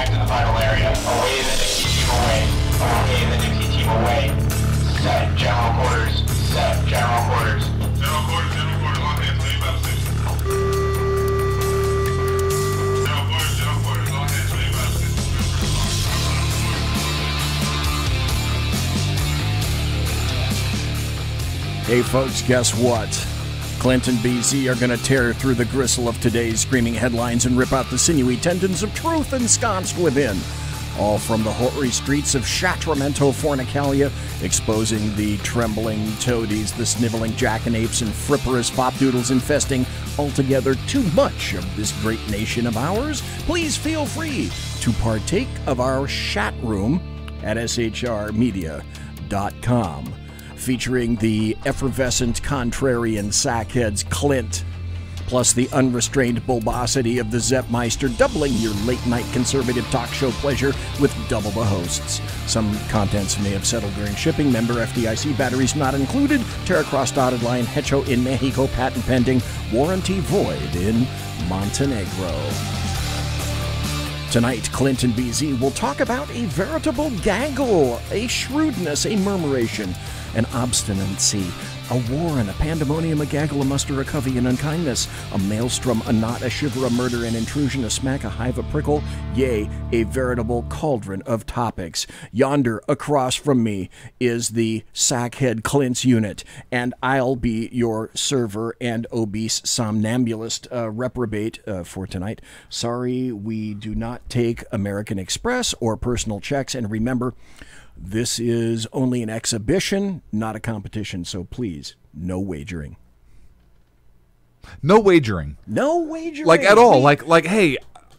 Contact to the final area. Away the Nikki team away. Away the Nikki team away. Set general quarters. Set general quarters. General quarters, all hands, leave out station. General quarters, all hands, leave out station. Hey folks, guess what? Clint and BZ are going to tear through the gristle of today's screaming headlines and rip out the sinewy tendons of truth ensconced within. All from the hoary streets of Sacramento, Fornicalia, exposing the trembling toadies, the sniveling jackanapes, and fripperous fopdoodles infesting altogether too much of this great nation of ours. Please feel free to partake of our chat room at shrmedia.com. Featuring the effervescent contrarian sackheads Clint, plus the unrestrained bulbosity of the Zeppmeister, doubling your late-night conservative talk show pleasure with double the hosts. Some contents may have settled during shipping. Member FDIC, batteries not included. Terra Cross dotted line, Hecho in Mexico, patent pending. Warranty void in Montenegro. Tonight, Clint and BZ will talk about a veritable gaggle, a shrewdness, a murmuration, an obstinacy, a war and a pandemonium, a gaggle, a muster, a covey, and unkindness, a maelstrom, a knot, a shiver, a murder, an intrusion, a smack, a hive, a prickle, yea, a veritable cauldron of topics. Yonder, across from me, is the sackhead Clint's unit, and I'll be your server and obese somnambulist reprobate for tonight. Sorry, we do not take American Express or personal checks, and remember, this is only an exhibition, not a competition, so please, no wagering. No wagering. No wagering. Like, at all. Like, hey,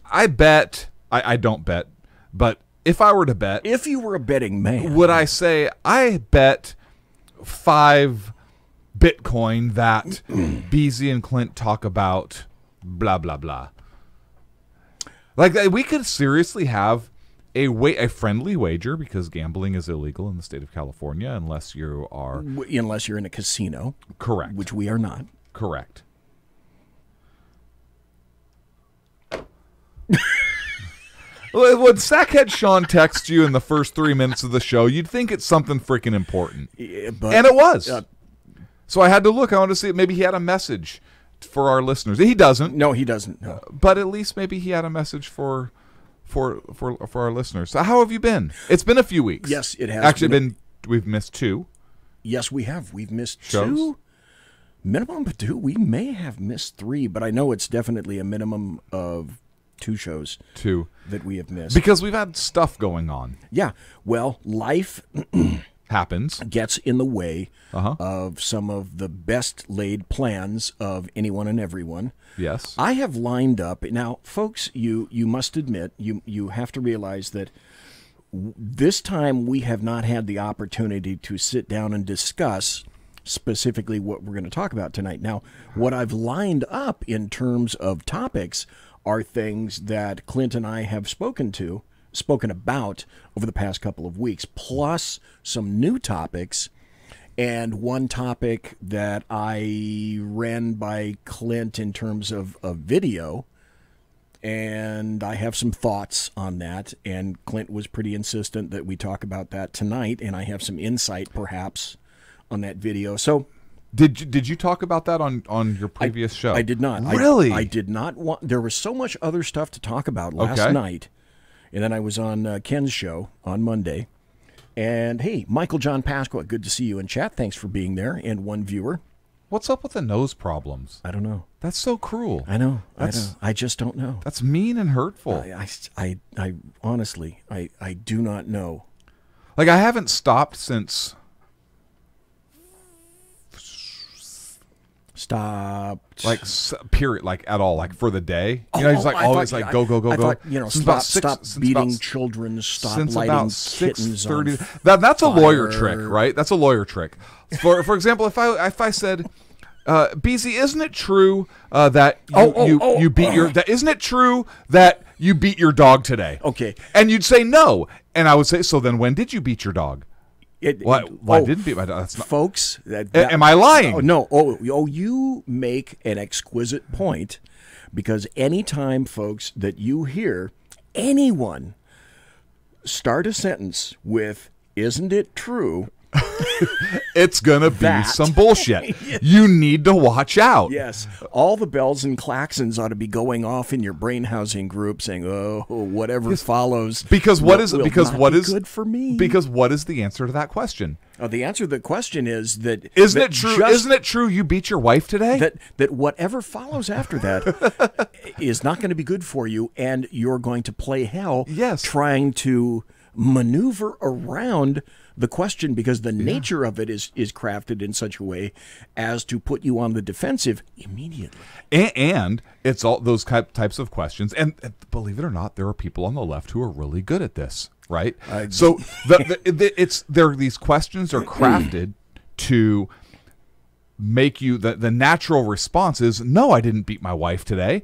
I bet, I don't bet, but if I were to bet. If you were a betting man. Would I say, I bet 5 Bitcoin that BZ and Clint talk about blah, blah, blah. Like, we could seriously have a friendly wager, because gambling is illegal in the state of California unless you are... Unless you're in a casino. Correct. Which we are not. Correct. When Sackhead Sean texts you in the first 3 minutes of the show, you'd think it's something freaking important. Yeah, and it was. So I had to look. I wanted to see if maybe he had a message for our listeners. He doesn't. No, he doesn't. No. But at least maybe he had a message for our listeners. So how have you been? It's been a few weeks. Yes, it has. Actually, we've missed 2. Yes, we have. We've missed shows. 2. Minimum of 2. We may have missed 3, but I know it's definitely a minimum of 2 shows. 2 that we have missed. Because we've had stuff going on. Yeah. Well, life happens. Gets in the way of some of the best laid plans of anyone and everyone. Yes. I have lined up. Now, folks, you must admit, you have to realize that this time we have not had the opportunity to sit down and discuss specifically what we're going to talk about tonight. Now, what I've lined up in terms of topics are things that Clint and I have spoken about over the past couple of weeks, plus some new topics. And one topic that I ran by Clint in terms of a video, and I have some thoughts on that, and Clint was pretty insistent that we talk about that tonight, and I have some insight perhaps on that video. So did you talk about that on your previous show? I did not. Really? I did not want. There was so much other stuff to talk about last night, and then I was on Ken's show on Monday. And hey, Michael John Pasqua, good to see you in chat. Thanks for being there. And one viewer. What's up with the nose problems? I don't know. That's so cruel. I know. I just don't know. That's mean and hurtful. I honestly, I do not know. Like, I haven't stopped since. Stopped. Like, period, like, at all, like, for the day. You know, he's like, always like, go, go, go, go. You know, stop beating children, stop lighting kittens on fire. That's a lawyer trick, right? That's a lawyer trick. For example, if I said, BZ, isn't it true that you beat your... Isn't it true that you beat your dog today? Okay. And you'd say no. And I would say, so then when did you beat your dog? Why didn't beat my dog? That's not, folks, am I lying? No. You make an exquisite point, because anytime, folks, that you hear anyone start a sentence with, "Isn't it true?" It's gonna be That. some bullshit. You need to watch out. Yes, all the bells and claxons ought to be going off in your brain housing group, saying, "Oh, whatever follows." Because will not be good for me? Because what is the answer to that question? The answer to the question is that Isn't it true? Isn't it true you beat your wife today? That whatever follows after that is not going to be good for you, and you're going to play hell. Yes. Trying to maneuver around the question, because the nature of it is crafted in such a way as to put you on the defensive immediately. And it's all those types of questions. And believe it or not, there are people on the left who are really good at this, right? So these questions are crafted to make you the natural response is, no, I didn't beat my wife today.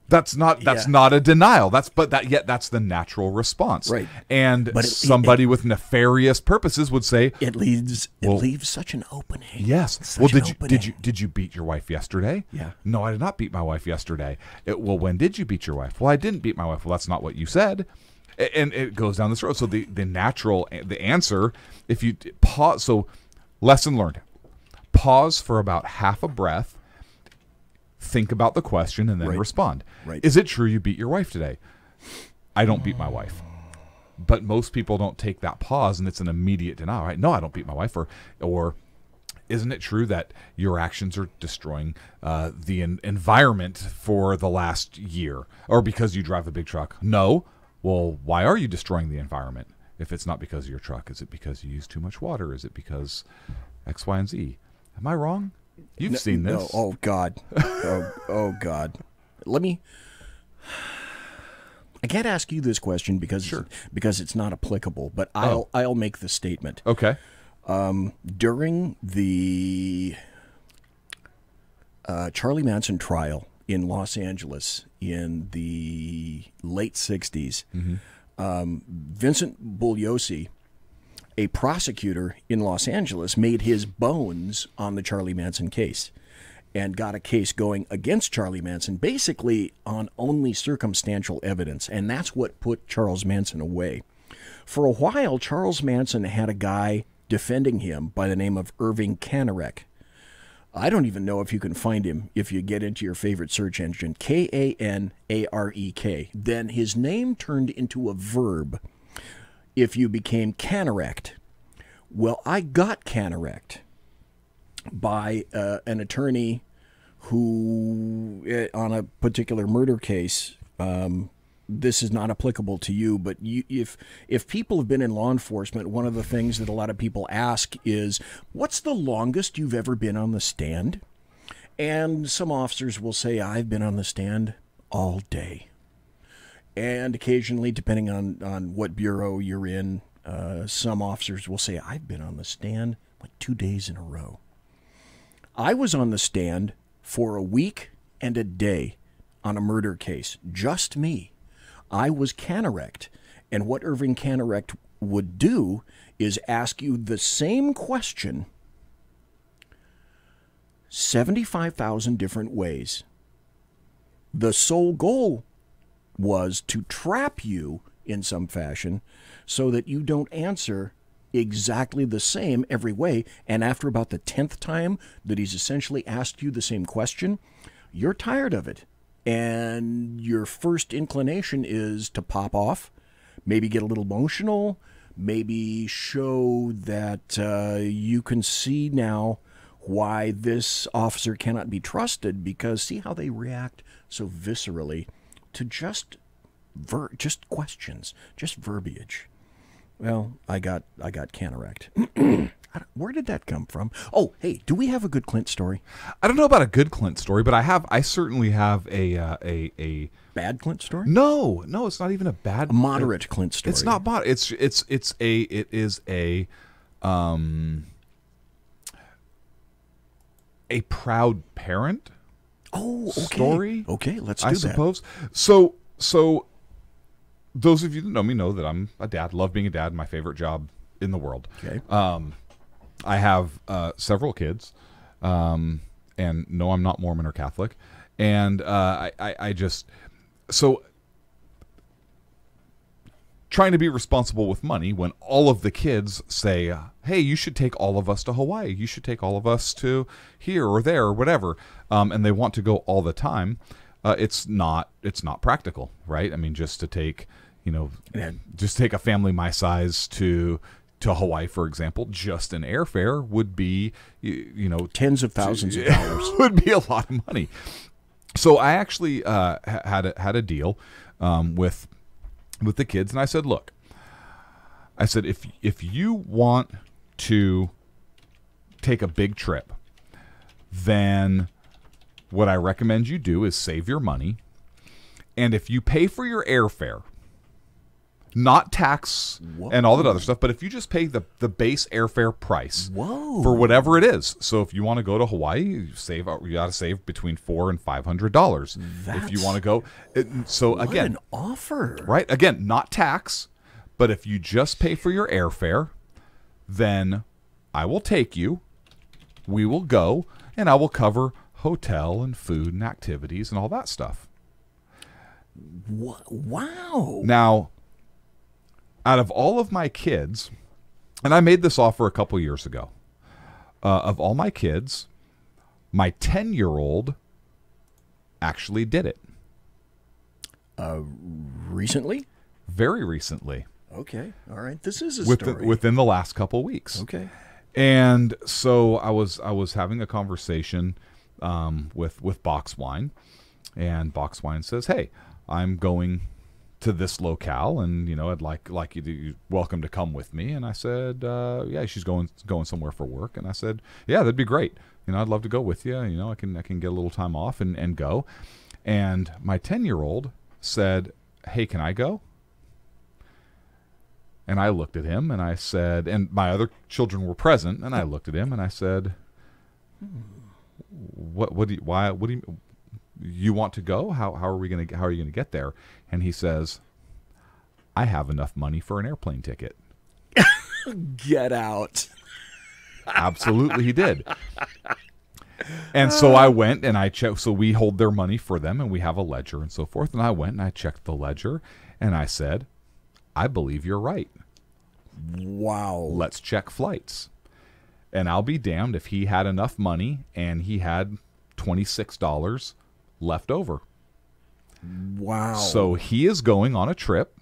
That's not a denial. That's the natural response. Right. And somebody with nefarious purposes would say it leaves such an opening. Yes. Well, did you beat your wife yesterday? Yeah. No, I did not beat my wife yesterday. Well, when did you beat your wife? Well, I didn't beat my wife. Well, that's not what you said. And it goes down this road. So the answer, if you pause, so lesson learned. Pause for about half a breath. Think about the question and then respond. Right. Is it true you beat your wife today? I don't beat my wife. But most people don't take that pause, and it's an immediate denial, right? No, I don't beat my wife. Or isn't it true that your actions are destroying the environment for the last year? Or because you drive a big truck? No. Well, why are you destroying the environment? If it's not because of your truck, is it because you use too much water? Is it because X, Y, and Z? Am I wrong? You've seen this. No, oh, God. Oh, God. I can't ask you this question because it's not applicable, but I'll make the statement. Okay. During the Charlie Manson trial in Los Angeles in the late 60s, Vincent Bugliosi, a prosecutor in Los Angeles, made his bones on the Charlie Manson case and got a case going against Charlie Manson basically on only circumstantial evidence, and that's what put Charles Manson away. For a while, Charles Manson had a guy defending him by the name of Irving Kanarek. I don't even know if you can find him if you get into your favorite search engine, Kanarek. Then his name turned into a verb if you became canorect. Well, I got canorect by an attorney who, on a particular murder case, this is not applicable to you, but if people have been in law enforcement, one of the things that a lot of people ask is, what's the longest you've ever been on the stand? And some officers will say, I've been on the stand all day. And occasionally, depending on what bureau you're in, some officers will say, I've been on the stand like 2 days in a row. I was on the stand for a week and a day on a murder case. Just me. I was canorect. And what Irving Kanarek would do is ask you the same question 75,000 different ways. The sole goal was to trap you in some fashion so that you don't answer exactly the same every way. And after about the 10th time that he's essentially asked you the same question, you're tired of it. And your first inclination is to pop off, maybe get a little emotional, maybe show that you can see now why this officer cannot be trusted, because see how they react so viscerally to just questions, just verbiage. Well, I got canorect. Where did that come from? Oh, hey, do we have a good Clint story? I don't know about a good Clint story, but I certainly have a bad Clint story. No, it's not even a bad. A moderate Clint story. It's not moderate. It is a proud parent. Oh, okay. Story. Okay, let's do I that. suppose. So those of you that know me know that I'm a dad. Love being a dad. My favorite job in the world. Okay. I have several kids, and no, I'm not Mormon or Catholic. And I just so trying to be responsible with money when all of the kids say, hey, you should take all of us to Hawaii. You should take all of us to here or there or whatever. And they want to go all the time. It's not practical, right? I mean, just to take, just take a family my size to Hawaii, for example, just an airfare would be, tens of thousands of dollars. Would be a lot of money. So I actually had a deal with the kids, and I said, look, if you want to take a big trip, then what I recommend you do is save your money, and if you pay for your airfare, not tax and all that other stuff, but if you just pay the base airfare price for whatever it is. So if you want to go to Hawaii, you got to save between $400 and $500. If you want to go, again, an offer, right? Again, not tax, but if you just pay for your airfare, then I will take you. We will go, and I will cover hotel and food and activities and all that stuff. Wow! Now, out of all of my kids, and I made this offer a couple years ago, of all my kids, my 10-year-old actually did it. Recently? Very recently. Okay. All right. This is a story. Within the last couple weeks. Okay. And so I was having a conversation with Box Wine, and Box Wine says, hey, I'm going to this locale, and I'd like you to welcome to come with me. And I said, yeah, she's going somewhere for work. And I said, yeah, that'd be great. I'd love to go with you. I can get a little time off and go. And my 10-year-old said, hey, can I go? And I looked at him and I said, and my other children were present, and I looked at him and I said, what do you want to go? How are you going to get there? And he says, I have enough money for an airplane ticket. Get out. Absolutely, he did. And so I went and I checked. So we hold their money for them, and we have a ledger and so forth. And I went and I checked the ledger, and I said, I believe you're right. Wow. Let's check flights. And I'll be damned if he had enough money and he had $26 left over. Wow. So he is going on a trip,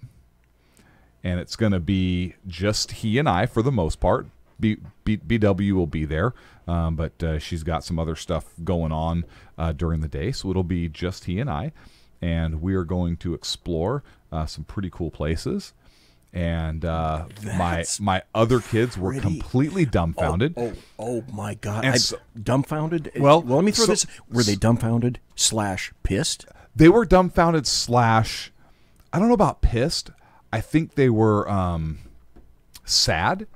and it's going to be just he and I for the most part. BW will be there, but she's got some other stuff going on during the day, so it'll be just he and I, and we are going to explore some pretty cool places. And my other kids were completely dumbfounded. Oh my God! Dumbfounded. Well, let me throw this. Were they dumbfounded / pissed? They were dumbfounded / I don't know about pissed. I think they were sad,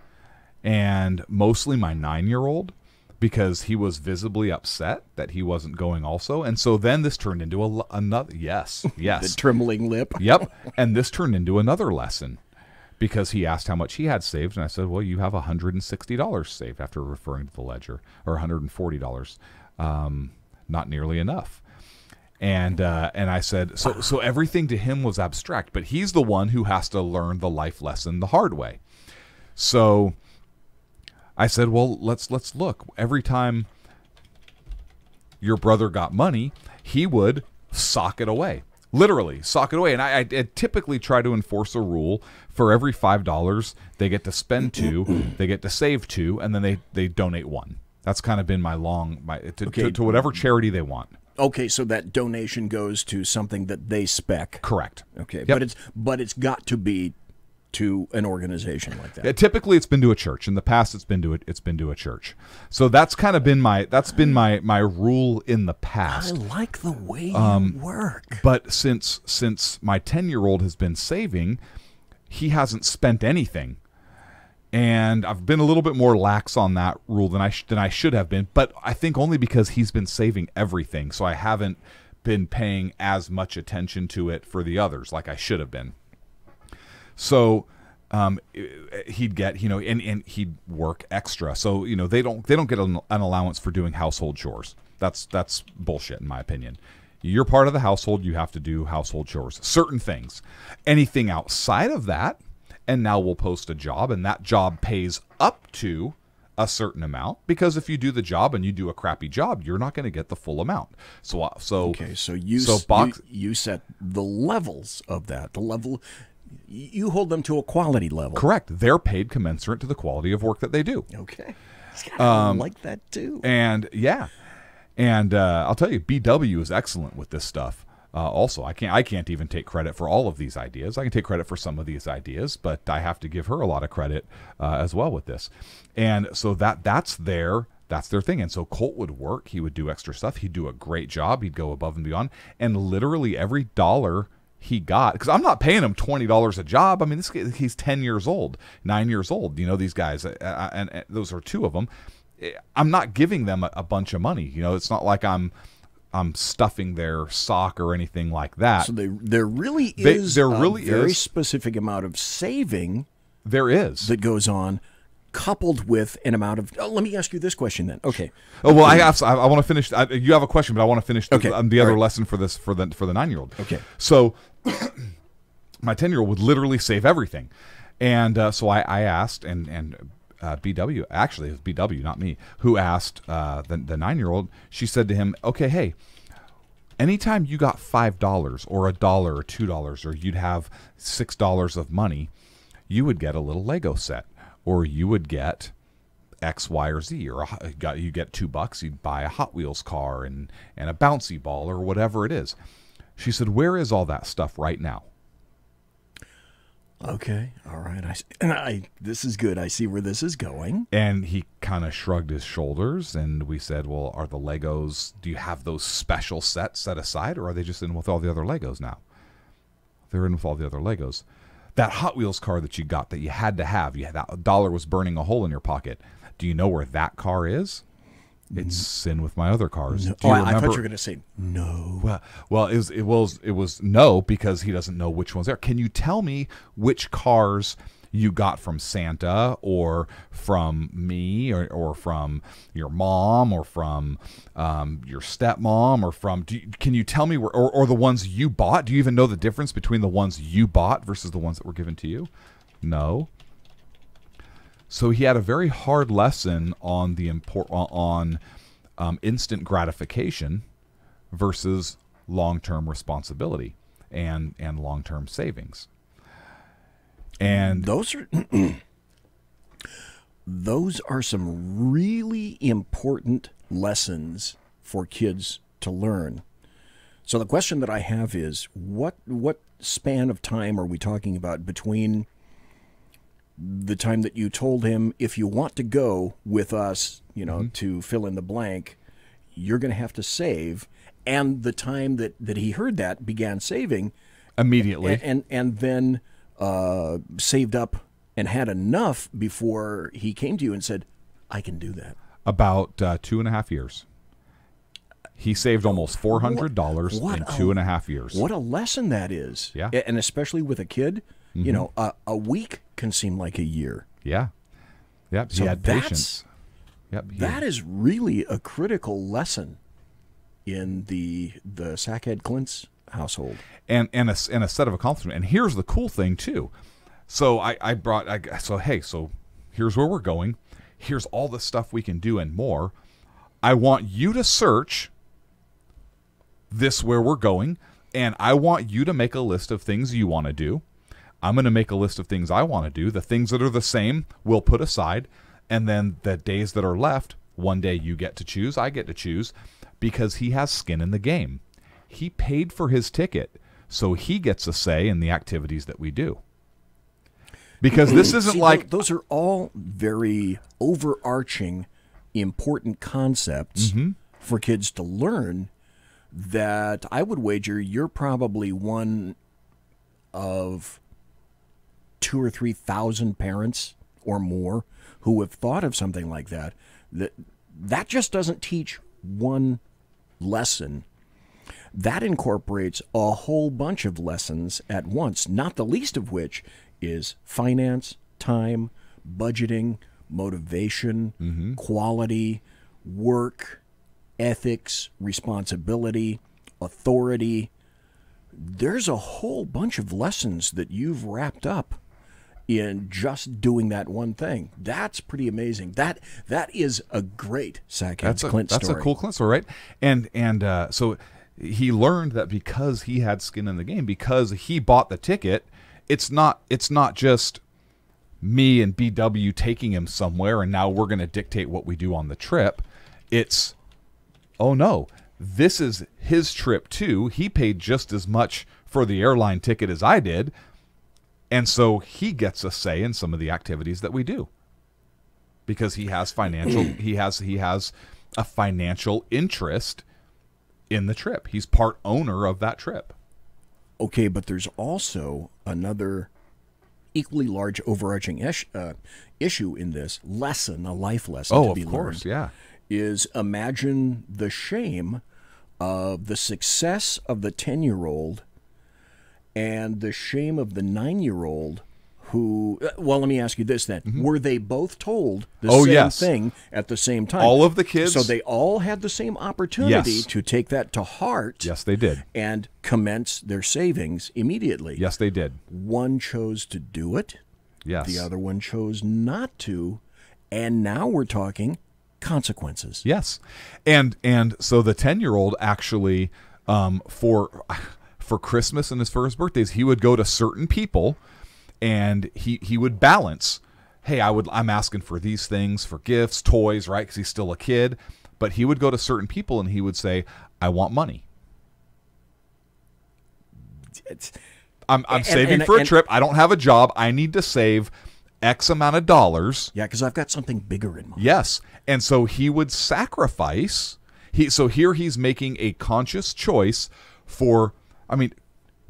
and mostly my 9-year-old, because he was visibly upset that he wasn't going also. And so then this turned into another. Yes. The trembling lip. Yep. And this turned into another lesson, because he asked how much he had saved, and I said, well, you have $160 saved, after referring to the ledger, or $140. Not nearly enough. And I said, so everything to him was abstract, but he's the one who has to learn the life lesson the hard way. So I said, well, let's look. Every time your brother got money, he would sock it away. Literally, sock it away. And I typically try to enforce a rule: for every $5 they get to spend $2, they get to save $2, and then they donate $1. That's kind of been to whatever charity they want. Okay, so that donation goes to something that they spec. Correct. Okay, Yep. but it's got to be to an organization like that. Yeah, typically, it's been to a church. In the past, it's been to a church. So that's kind of been my rule in the past. I like the way you work. But since my 10-year-old has been saving, he hasn't spent anything. And I've been a little bit more lax on that rule than I should have been, but I think only because he's been saving everything, so I haven't been paying as much attention to it for the others like I should have been. So he'd get, and he'd work extra. So they don't get an allowance for doing household chores. That's bullshit in my opinion. You're part of the household. You have to do household chores. Certain things. Anything outside of that, and now we'll post a job, and that job pays up to a certain amount, because if you do the job and you do a crappy job, you're not going to get the full amount. So you set the levels of that. The level, you hold them to a quality level. Correct. They're paid commensurate to the quality of work that they do. Okay. I like that too. And I'll tell you, BW is excellent with this stuff. Also, I can't even take credit for all of these ideas. I can take credit for some of these ideas, but I have to give her a lot of credit as well with this. And so that's their thing. And so Colt would work. He would do extra stuff. He'd do a great job. He'd go above and beyond. And literally every dollar he got, because I'm not paying him $20 a job. I mean, he's 10 years old, 9 years old. You know, these guys, and those are two of them. I'm not giving them a bunch of money. You know, it's not like I'm stuffing their sock or anything like that. So there really is a very specific amount of saving. There is. That goes on, coupled with an amount of. Oh, let me ask you this question then. Okay. Oh well, I want to finish. You have a question, but I want to finish the other lesson for the 9-year-old. Okay. So my 10-year-old would literally save everything, and so I asked and. BW, actually it was BW, not me, who asked the 9-year-old. She said to him, okay, hey, anytime you got $5 or $1 or $2 or you'd have $6 of money, you would get a little Lego set, or you would get X, Y, or Z, or you get $2, you'd buy a Hot Wheels car and a bouncy ball or whatever it is. She said, where is all that stuff right now? Okay, all right. This is good. I see where this is going. And he kind of shrugged his shoulders, and we said, well, are the Legos, do you have those special sets set aside, or are they just in with all the other Legos now? They're in with all the other Legos. That Hot Wheels car that you got that you had to have, that dollar was burning a hole in your pocket. Do you know where that car is? It's in with my other cars. No. Do you I thought you were going to say no. Well, it was no, because he doesn't know which ones there. Can you tell me which cars you got from Santa, or from me, or from your mom, or from your stepmom, or from? Can you tell me where, or the ones you bought? Do you even know the difference between the ones you bought versus the ones that were given to you? No. So he had a very hard lesson on the instant gratification versus long-term responsibility and long-term savings. And those are some really important lessons for kids to learn. So the question that I have is, what span of time are we talking about between the time that you told him, if you want to go with us, to fill in the blank, you're going to have to save, and the time that he heard that, began saving immediately, and then saved up and had enough before he came to you and said, I can do that? About 2.5 years. He saved almost $400 in 2.5 years. What a lesson that is. Yeah. And especially with a kid, a week can seem like a year. Yeah. Yep. So he had patience. Yep. That is really a critical lesson in the Sackhead Clint's household. And a set of accomplishments. And here's the cool thing too. So so here's where we're going. Here's all the stuff we can do and more. I want you to search this where we're going, and I want you to make a list of things you want to do. I'm going to make a list of things I want to do. The things that are the same, we'll put aside. And then the days that are left, one day you get to choose, I get to choose, because he has skin in the game. He paid for his ticket, so he gets a say in the activities that we do. Because this isn't those are all very overarching, important concepts for kids to learn, that I would wager you're probably one of 2,000 or 3,000 parents or more who have thought of something like that. That just doesn't teach one lesson. That incorporates a whole bunch of lessons at once, not the least of which is finance, time, budgeting, motivation, quality, work, ethics, responsibility, authority. There's a whole bunch of lessons that you've wrapped up in just doing that one thing. That's pretty amazing. That is a great Sackheads Clint story. That's a cool Clint story, right? And so he learned that because he had skin in the game, because he bought the ticket, it's not just me and BW taking him somewhere and now we're going to dictate what we do on the trip. It's, oh no, this is his trip too. He paid just as much for the airline ticket as I did. And so he gets a say in some of the activities that we do because he has financial, he has a financial interest in the trip. He's part owner of that trip. Okay, but there's also another equally large overarching issue in this lesson, a life lesson to be learned. Oh, of course, yeah. Is imagine the shame of the success of the 10-year-old and the shame of the 9-year-old who, well, let me ask you this then. Were they both told the same thing at the same time? All of the kids? So they all had the same opportunity to take that to heart. Yes, they did. And commence their savings immediately. Yes, they did. One chose to do it. Yes. The other one chose not to. And now we're talking consequences. Yes. And so the 10-year-old actually, for Christmas and his first birthdays, he would go to certain people and he would balance, hey, I'm asking for these things, for gifts, toys, right? Because he's still a kid. But he would go to certain people and he would say, I want money. I'm saving for a trip. I don't have a job. I need to save X amount of dollars. Yeah, because I've got something bigger in mind. Yes. And so he would sacrifice. So here he's making a conscious choice for,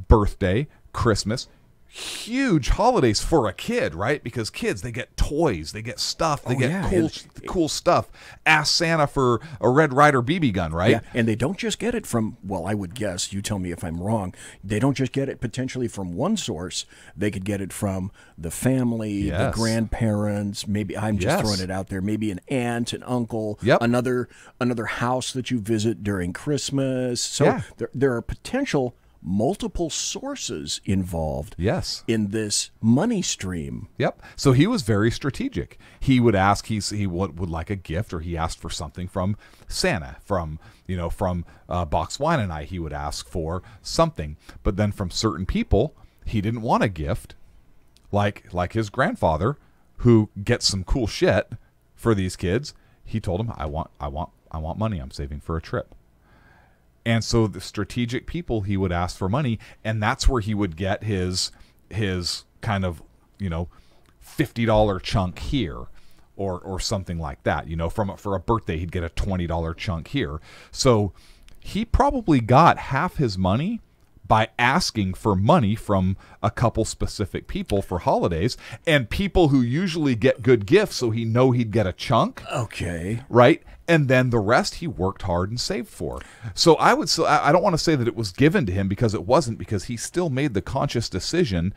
birthday, Christmas, huge holidays for a kid, right? Because kids, they get toys, they get stuff, they get cool stuff. Ask Santa for a Red Ryder BB gun, right? Yeah, and they don't just get it from, well, I would guess, you tell me if I'm wrong, they don't just get it potentially from one source. They could get it from the family, the grandparents, maybe, I'm just throwing it out there, maybe an aunt, an uncle, another house that you visit during Christmas. So there are potential multiple sources involved in this money stream. Yep. So he was very strategic. He would ask, he would like a gift, or he asked for something from Santa, from Box Wine and I, he would ask for something. But then from certain people, he didn't want a gift, like his grandfather, who gets some cool shit for these kids. He told him, I want money. I'm saving for a trip. And so the strategic people, he would ask for money, and that's where he would get his kind of, $50 chunk here or something like that. For a birthday, he'd get a $20 chunk here. So he probably got half his money by asking for money from a couple specific people for holidays, and people who usually get good gifts, so he'd get a chunk. Okay. Right? And then the rest he worked hard and saved for. So I don't want to say that it was given to him, because it wasn't, because he still made the conscious decision,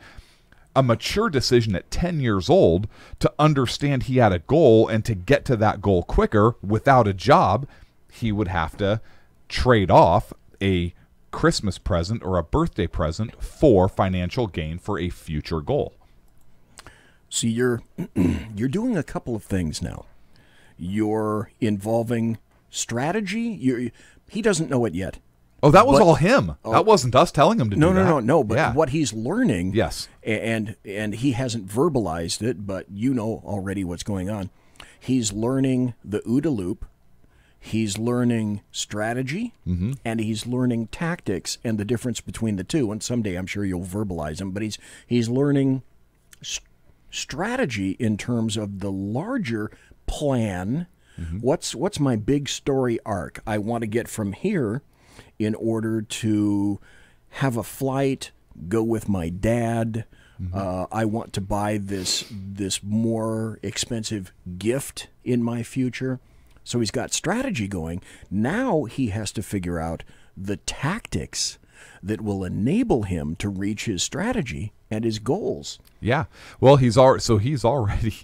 a mature decision at 10 years old, to understand he had a goal, and to get to that goal quicker without a job, he would have to trade off a Christmas present or a birthday present for financial gain for a future goal. See, you're doing a couple of things now. You're involving strategy. He doesn't know it yet. Oh, that was all him. That wasn't us telling him to do that. No. But what he's learning, yes, and he hasn't verbalized it, but you know already what's going on. He's learning the OODA loop. He's learning strategy, and he's learning tactics and the difference between the two. And someday I'm sure you'll verbalize them. But he's learning strategy in terms of the larger plan. What's my big story arc? I want to get from here in order to have a flight, go with my dad. I want to buy this more expensive gift in my future. So he's got strategy going. Now he has to figure out the tactics that will enable him to reach his strategy and his goals. Yeah. Well, he's already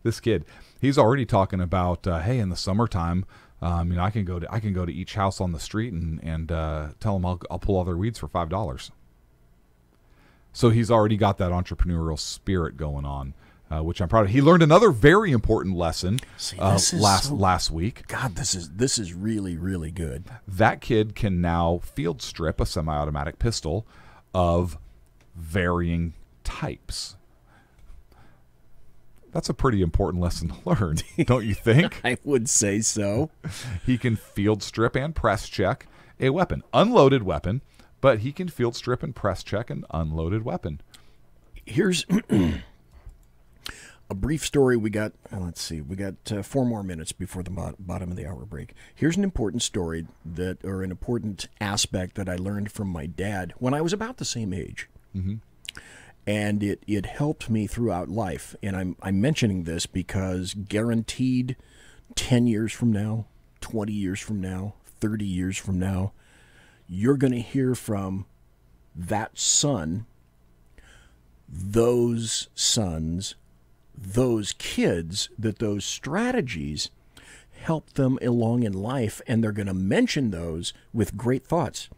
this kid. He's already talking about, hey, in the summertime, I can go to each house on the street and tell them I'll pull all their weeds for $5. So he's already got that entrepreneurial spirit going on, which I'm proud of. He learned another very important lesson last week. God, this is really, really good. That kid can now field strip a semi-automatic pistol of varying types. That's a pretty important lesson to learn, don't you think? I would say so. He can field strip and press check a weapon. Unloaded weapon, but he can field strip and press check an unloaded weapon. Here's a brief story. We got, let's see, 4 more minutes before the bottom of the hour break. Here's an important story or an important aspect that I learned from my dad when I was about the same age. Mm-hmm. And it helped me throughout life. And I'm mentioning this because guaranteed 10 years from now, 20 years from now, 30 years from now, you're going to hear from that son, those sons, those kids, that those strategies help them along in life, and they're going to mention those with great thoughts.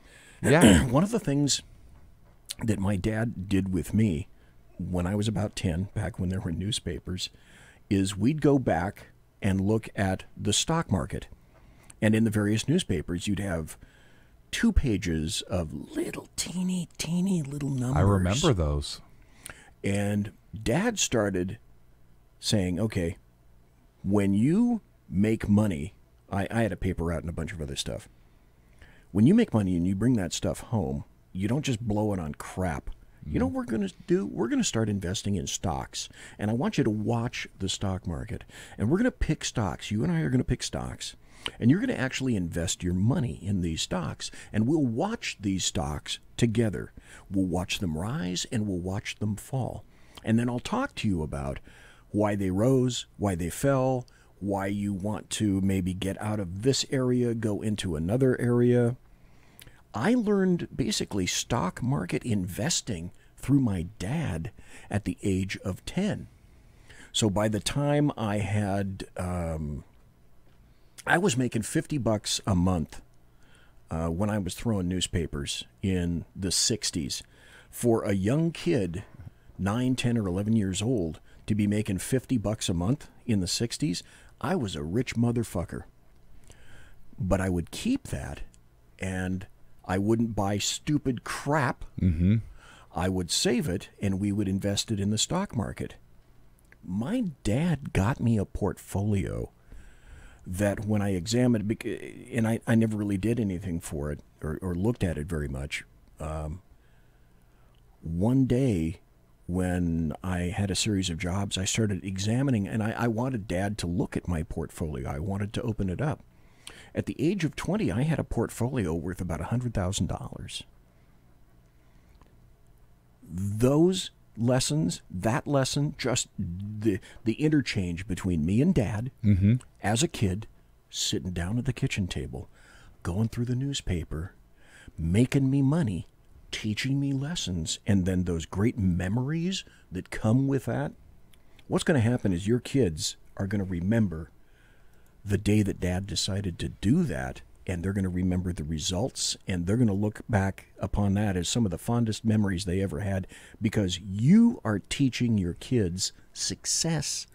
Yeah. One of the things that my dad did with me when I was about 10, back when there were newspapers, is we'd go back and look at the stock market. And in the various newspapers, you'd have 2 pages of little teeny little numbers. I remember those. And Dad started saying, okay, when you make money, I had a paper out and a bunch of other stuff. When you make money and you bring that stuff home, you don't just blow it on crap. You know what we're going to do? We're going to start investing in stocks. And I want you to watch the stock market. And we're going to pick stocks. You and I are going to pick stocks. And you're going to actually invest your money in these stocks. And we'll watch these stocks together. We'll watch them rise and we'll watch them fall. And then I'll talk to you about why they rose, why they fell, why you want to maybe get out of this area, go into another area. I learned basically stock market investing through my dad at the age of 10. So by the time I had, I was making $50 a month when I was throwing newspapers in the 60s. For a young kid, 9, 10, or 11 years old, to be making $50 a month in the 60s, I was a rich motherfucker. But I would keep that, and I wouldn't buy stupid crap. Mm-hmm. I would save it, and we would invest it in the stock market. My dad got me a portfolio that when I examined, and I never really did anything for it or looked at it very much. One day when I had a series of jobs, I started examining, and I wanted Dad to look at my portfolio. I wanted to open it up. At the age of 20, I had a portfolio worth about $100,000. Those lessons, that lesson, just the interchange between me and Dad as a kid, sitting down at the kitchen table, going through the newspaper, making me money, teaching me lessons, and then those great memories that come with that. What's going to happen is your kids are going to remember the day that Dad decided to do that, and they're going to remember the results, and they're going to look back upon that as some of the fondest memories they ever had, because you are teaching your kids success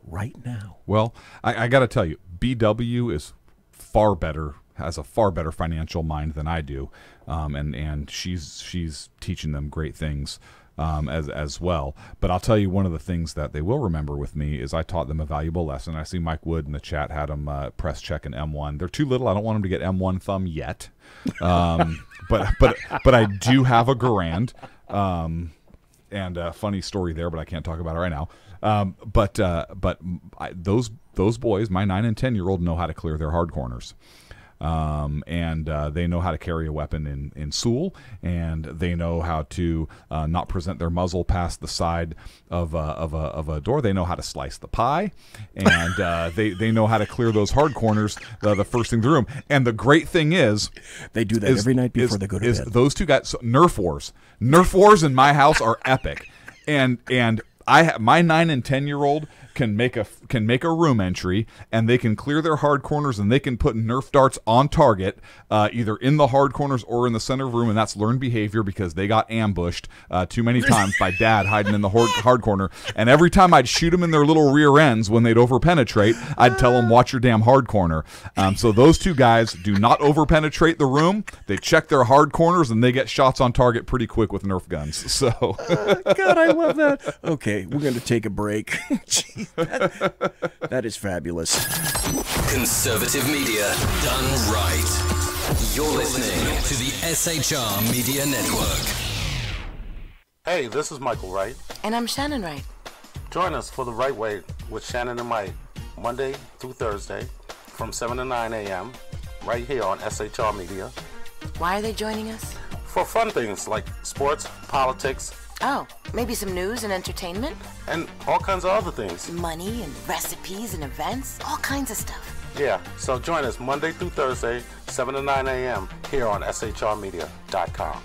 right now. Well, I got to tell you, BW is far better, has a far better financial mind than I do, and she's teaching them great things as well. But I'll tell you, one of the things that they will remember with me is I taught them a valuable lesson. I see Mike Wood in the chat had them press check an M1. They're too little. I don't want them to get M1 thumb yet, but I do have a Garand. And a funny story there, but I can't talk about it right now. Those boys, my 9 and 10-year-old, know how to clear their hard corners. And they know how to carry a weapon in Sewell, and they know how to not present their muzzle past the side of a door. They know how to slice the pie, and they know how to clear those hard corners the first thing through the room. And the great thing is, they do that every night before they go to bed. Those two guys, so Nerf wars in my house are epic, and I have my 9 and 10-year-old can make a room entry, and they can clear their hard corners, and they can put Nerf darts on target, either in the hard corners or in the center of the room, and that's learned behavior because they got ambushed too many times by Dad hiding in the hard corner. And every time I'd shoot them in their little rear ends when they'd over-penetrate, I'd tell them, watch your damn hard corner. So those two guys do not over-penetrate the room. They check their hard corners, and they get shots on target pretty quick with Nerf guns. So, God, I love that. Okay, we're going to take a break. Gee, that is fabulous. Conservative media done right. You're listening to the SHR Media Network. Hey, this is Michael Wright. And I'm Shannon Wright. Join us for The Right Way with Shannon and Mike, Monday through Thursday from 7 to 9 a.m. right here on SHR Media. Why are they joining us? For fun things like sports, politics. Oh, maybe some news and entertainment? And all kinds of other things. Money and recipes and events, all kinds of stuff. Yeah, so join us Monday through Thursday, 7 to 9 a.m. here on shrmedia.com.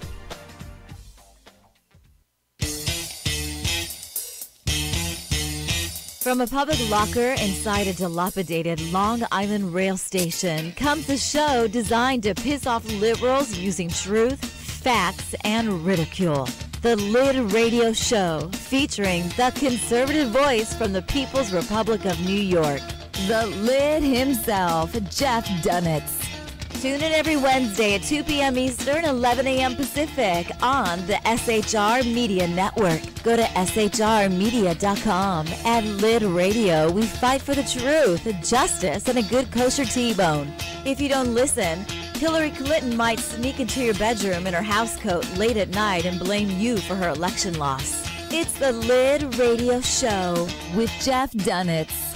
From a public locker inside a dilapidated Long Island rail station comes a show designed to piss off liberals using truth, facts, and ridicule. The Lid Radio Show, featuring the conservative voice from the People's Republic of New York, the Lid himself, Jeff Dunitz. Tune in every Wednesday at 2 p.m. Eastern, 11 a.m. Pacific on the SHR Media Network. Go to shrmedia.com. At Lid Radio, we fight for the truth, justice, and a good kosher T-bone. If you don't listen, Hillary Clinton might sneak into your bedroom in her housecoat late at night and blame you for her election loss. It's the Lid Radio Show with Jeff Dunitz.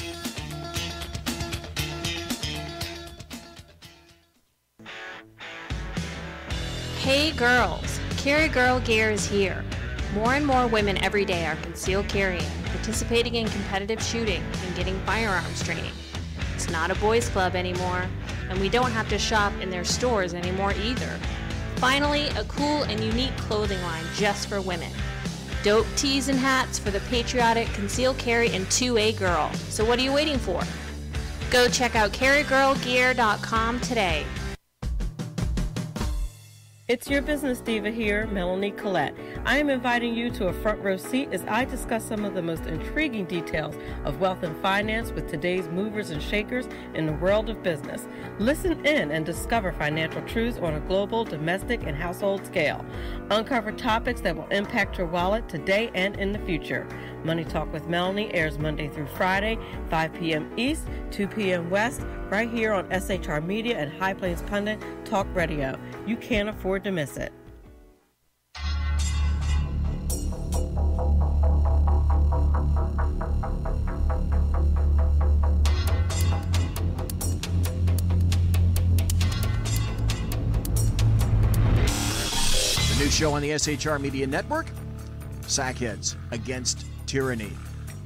Hey girls, Carry Girl Gear is here. More and more women every day are concealed carrying, participating in competitive shooting, and getting firearms training. It's not a boys' club anymore, and we don't have to shop in their stores anymore either. Finally, a cool and unique clothing line just for women. Dope tees and hats for the patriotic concealed carry and 2A girl. So what are you waiting for? Go check out carrygirlgear.com today. It's your business diva here, Melanie Collette. I am inviting you to a front row seat as I discuss some of the most intriguing details of wealth and finance with today's movers and shakers in the world of business. Listen in and discover financial truths on a global, domestic, and household scale. Uncover topics that will impact your wallet today and in the future. Money Talk with Melanie airs Monday through Friday, 5 p.m. East, 2 p.m. West, right here on SHR Media and High Plains Pundit Talk Radio. You can't afford to miss it. The new show on the SHR Media Network, Sackheads Against Tyranny.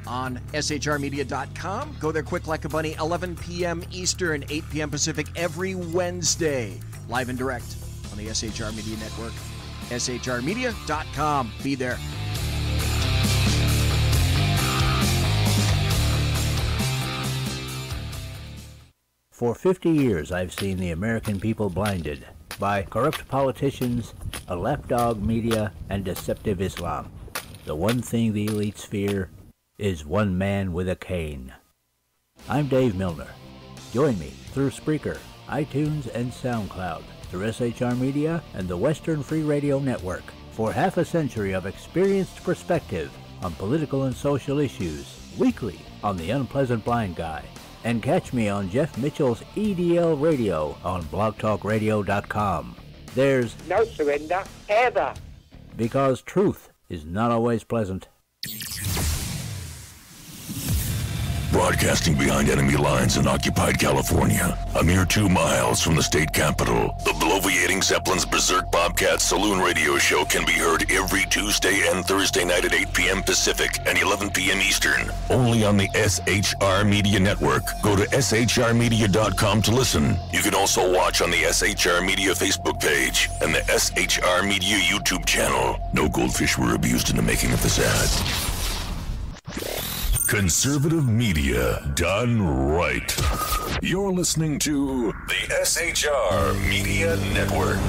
On shrmedia.com. Go there quick like a bunny, 11 p.m. Eastern, 8 p.m. Pacific every Wednesday. Live and direct on the SHR Media Network. shrmedia.com. Be there. For 50 years, I've seen the American people blinded by corrupt politicians, a lapdog media, and deceptive Islam. The one thing the elites fear is one man with a cane. I'm Dave Milner. Join me through Spreaker, iTunes, and SoundCloud, through SHR Media and the Western Free Radio Network, for half a century of experienced perspective on political and social issues, weekly on The Unpleasant Blind Guy. And catch me on Jeff Mitchell's EDL Radio on blogtalkradio.com. There's no surrender, ever. Because truth is not always pleasant. Broadcasting behind enemy lines in occupied California, a mere 2 miles from the state capital, the bloviating Zeppelin's Berserk Bobcat Saloon Radio Show can be heard every Tuesday and Thursday night at 8 p.m. Pacific and 11 p.m. Eastern, only on the SHR Media Network. Go to shrmedia.com to listen. You can also watch on the SHR Media Facebook page and the SHR Media YouTube channel. No goldfish were abused in the making of this ad. Conservative media done right. You're listening to the SHR Media Network.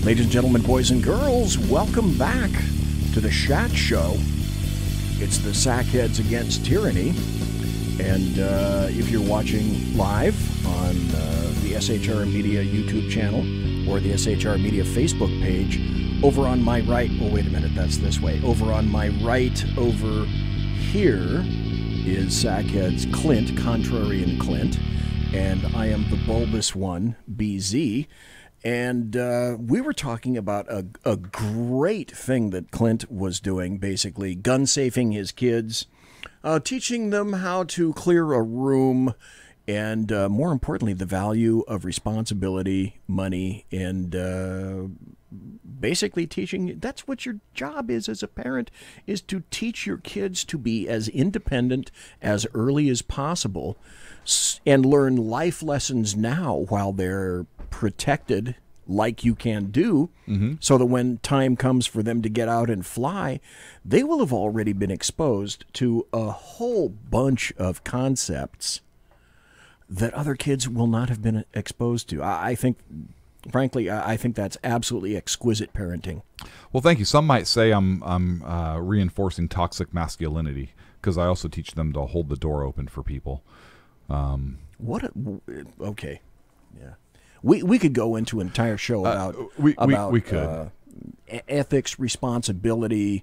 Ladies and gentlemen, boys and girls, welcome back to the Shat Show. It's the Sackheads Against Tyranny. And if you're watching live on the SHR Media YouTube channel or the SHR Media Facebook page, over on my right, oh, wait a minute, that's this way. Over on my right, over here, is Sackhead's Clint, Contrarian Clint, and I am the bulbous one, BZ. And we were talking about a great thing that Clint was doing, basically gun-safing his kids, teaching them how to clear a room, and more importantly, the value of responsibility, money, and basically teaching. That's what your job is as a parent, is to teach your kids to be as independent as early as possible and learn life lessons now while they're protected like you can do, so that when time comes for them to get out and fly, they will have already been exposed to a whole bunch of concepts that other kids will not have been exposed to. I think, frankly, I think that's absolutely exquisite parenting. Well, thank you. Some might say I'm reinforcing toxic masculinity, because I also teach them to hold the door open for people. Okay, yeah. We could go into an entire show about we could ethics, responsibility,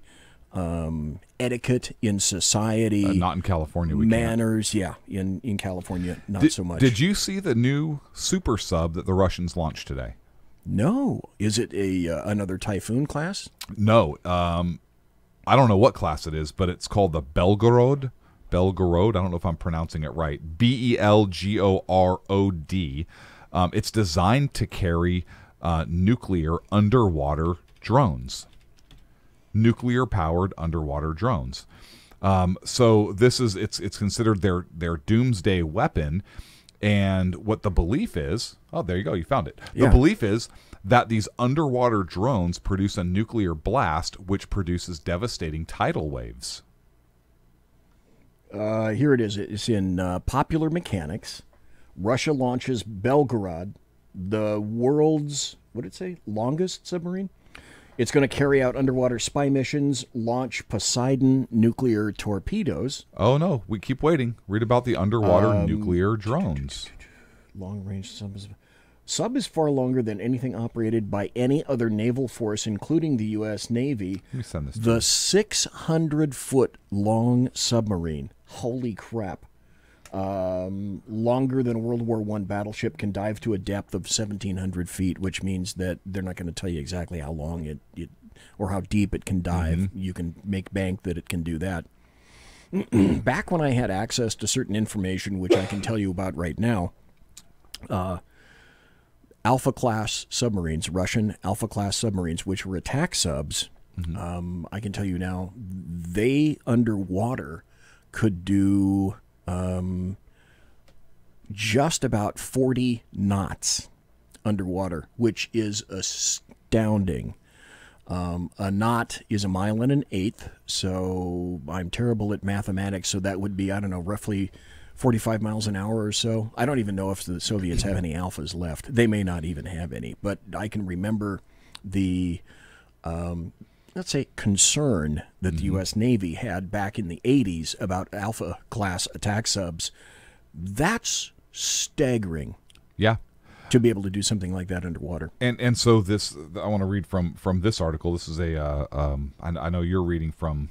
etiquette in society. Not in California. We manners, can't. Yeah. In California, not so much. Did you see the new super sub that the Russians launched today? No. Is it another Typhoon class? No. I don't know what class it is, but it's called the Belgorod. Belgorod. I don't know if I'm pronouncing it right. Belgorod. It's designed to carry nuclear underwater drones. Nuclear-powered underwater drones. So this is it's considered their doomsday weapon. And what the belief is, oh, there you go, you found it. The belief is that these underwater drones produce a nuclear blast, which produces devastating tidal waves. Here it is. It's in Popular Mechanics. Russia launches Belgorod, the world's, what did it say, longest submarine? It's going to carry out underwater spy missions, launch Poseidon nuclear torpedoes. Oh, no. We keep waiting. Read about the underwater nuclear drones. Long-range sub is far longer than anything operated by any other naval force, including the U.S. Navy. Let me send this to the you. 600-foot long submarine. Holy crap. Longer than a World War I battleship, can dive to a depth of 1,700 feet, which means that they're not going to tell you exactly how long it or how deep it can dive. You can make bank that it can do that. Back when I had access to certain information, which I can tell you about right now, Alpha-class submarines, Russian Alpha-class submarines, which were attack subs, I can tell you now, they underwater could do just about 40 knots underwater, which is astounding. A knot is 1 1/8 miles, so I'm terrible at mathematics, so that would be, I don't know, roughly 45 miles an hour or so. I don't even know if the Soviets have any alphas left. They may not even have any, but I can remember the let's say, concern that the U.S. Navy had back in the 80s about Alpha-class attack subs. That's staggering. Yeah. To be able to do something like that underwater. And so this, I want to read from this article. This is a, I know you're reading from,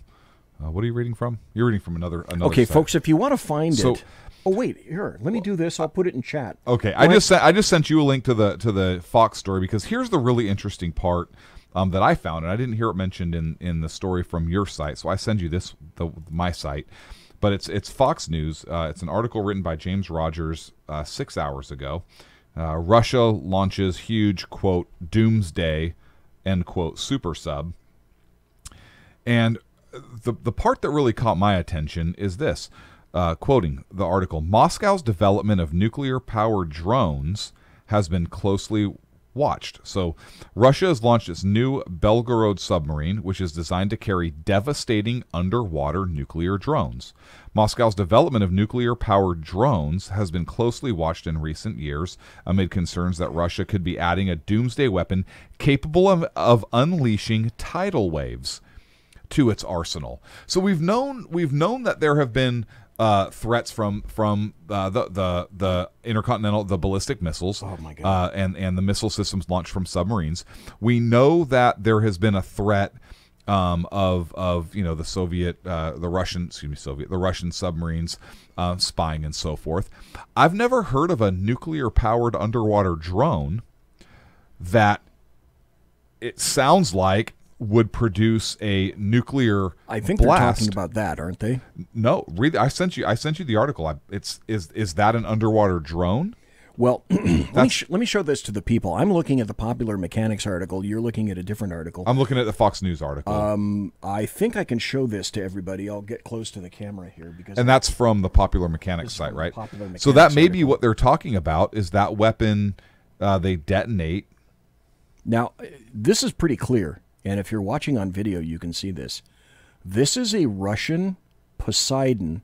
what are you reading from? You're reading from another okay, site. folks, if you want to find it. Oh, wait, here, let me do this. I'll put it in chat. Okay, I just sent you a link to the Fox story, because here's the really interesting part that I found, and I didn't hear it mentioned in the story from your site, so I send you this, my site. But it's Fox News. It's an article written by James Rogers 6 hours ago. Russia launches huge, quote, doomsday, end quote, super sub. And the part that really caught my attention is this, quoting the article, Moscow's development of nuclear-powered drones has been closely watched. So Russia has launched its new Belgorod submarine, which is designed to carry devastating underwater nuclear drones. Moscow's development of nuclear-powered drones has been closely watched in recent years amid concerns that Russia could be adding a doomsday weapon capable of unleashing tidal waves to its arsenal. So we've known that there have been threats from the intercontinental, the ballistic missiles, and the missile systems launched from submarines. We know that there has been a threat of the Soviet, the Russian submarines spying and so forth. I've never heard of a nuclear-powered underwater drone that it sounds like would produce a nuclear I think blast. They're talking about that, aren't they? No, read. I sent you the article. Is that an underwater drone? Well, let me show this to the people. I'm looking at the Popular Mechanics article. You're looking at a different article. I'm looking at the Fox News article. I think I can show this to everybody. I'll get close to the camera here and that's from the Popular Mechanics site, right? So that may be what they're talking about. Is that weapon they detonate? Now, this is pretty clear. And if you're watching on video, you can see this. This is a Russian Poseidon